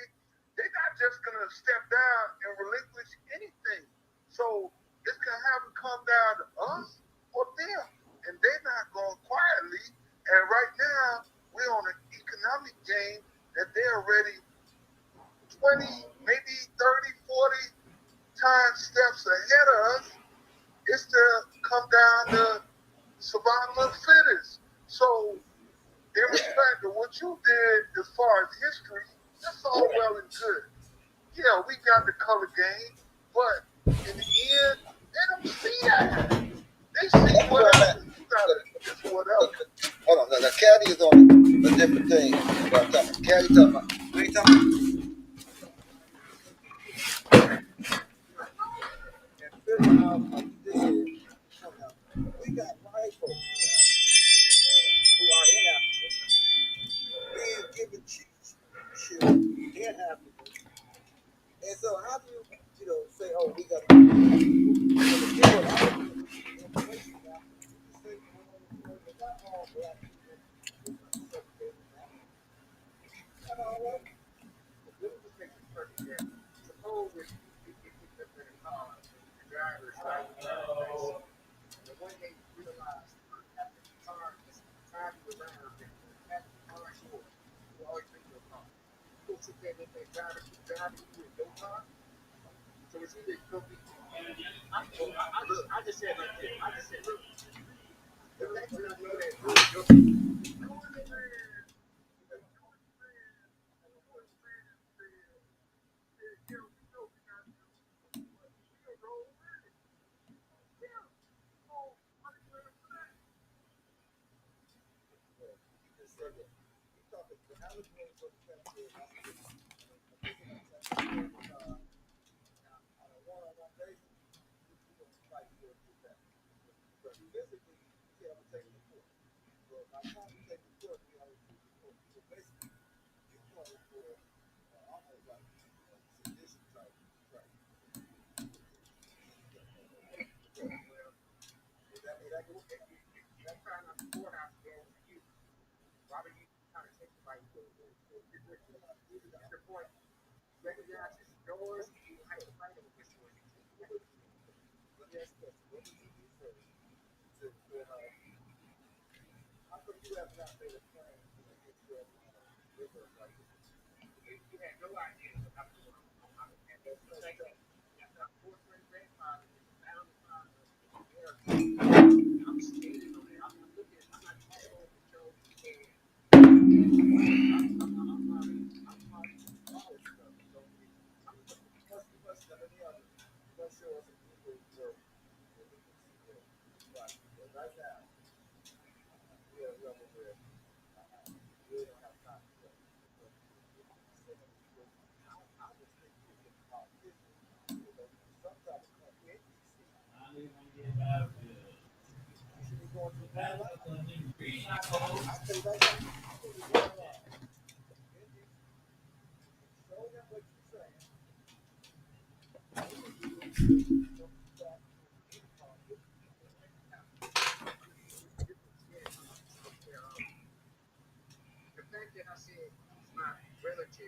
they're not just gonna step down and relinquish anything. So it's gonna have to come down to us or them. And they're not going quietly. And right now, we're on an economic game that they're already 20, maybe 30, 40 times steps ahead of us. It's to come down to survival of the fittest. So, in respect to what you did as far as history, that's all well and good. Yeah, we got the color game, but In the end, they don't see that. They see whatever. It's whatever. Hold on, now caddy is on a different thing. What I'm talking about. Caddy talking about. What are you talking about? We got white folks who are in Africa being given chiefship in Africa. And so how do you say, oh, we got to give all the information now? You say, well, not all black people segregated now. Not all of them. Let me just make this perfect example. Suppose if you get in a car, the driver is driving around, and when they realize after the car is driving around and after the car is yours, you always bring your car. You sit there and they drive keep driving you in your car. So it's either going to be. I just said like this. I just said, look, the fact that I know that the fact that I said he's my relative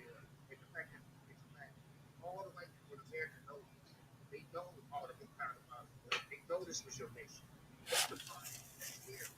and the fact that it's black, all the white people in America know this. They know all the kind of they know this was your nation. That's the part that's scary.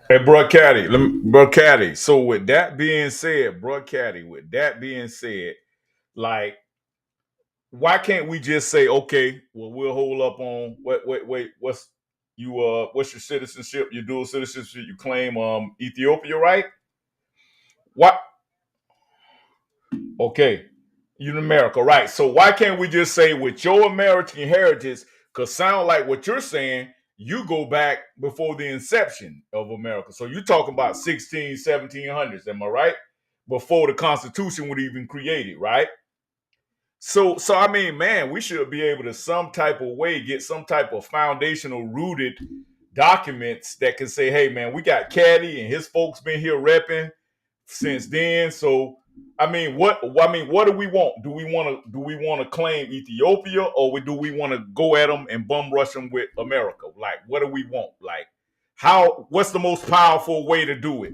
Hey, bro, Caddy, bro, Caddy. So with that being said, bro, Caddy, with that being said, like, why can't we just say, okay, well, we'll hold up on wait, what's your citizenship, your dual citizenship, you claim Ethiopia, right? What? Okay, you're in America, right? So why can't we just say with your American heritage? Because sound like what you're saying, you go back before the inception of America. So you're talking about 16, 1700s, am I right? Before the Constitution was even created, right? So I mean, man, we should be able to some type of way get some type of foundational rooted documents that can say, hey, man, we got Caddy and his folks been here repping since then. So what do we want? Do we want to claim Ethiopia, or do we want to go at them and bum rush them with America? Like, what do we want? Like, what's the most powerful way to do it?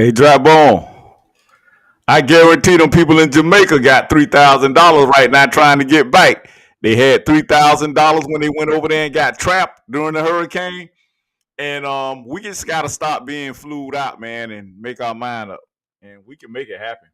Hey, Dry Bone. I guarantee them people in Jamaica got $3,000 right now trying to get back. They had $3,000 when they went over there and got trapped during the hurricane. And we just got to stop being flued out, man, and make our mind up. And we can make it happen.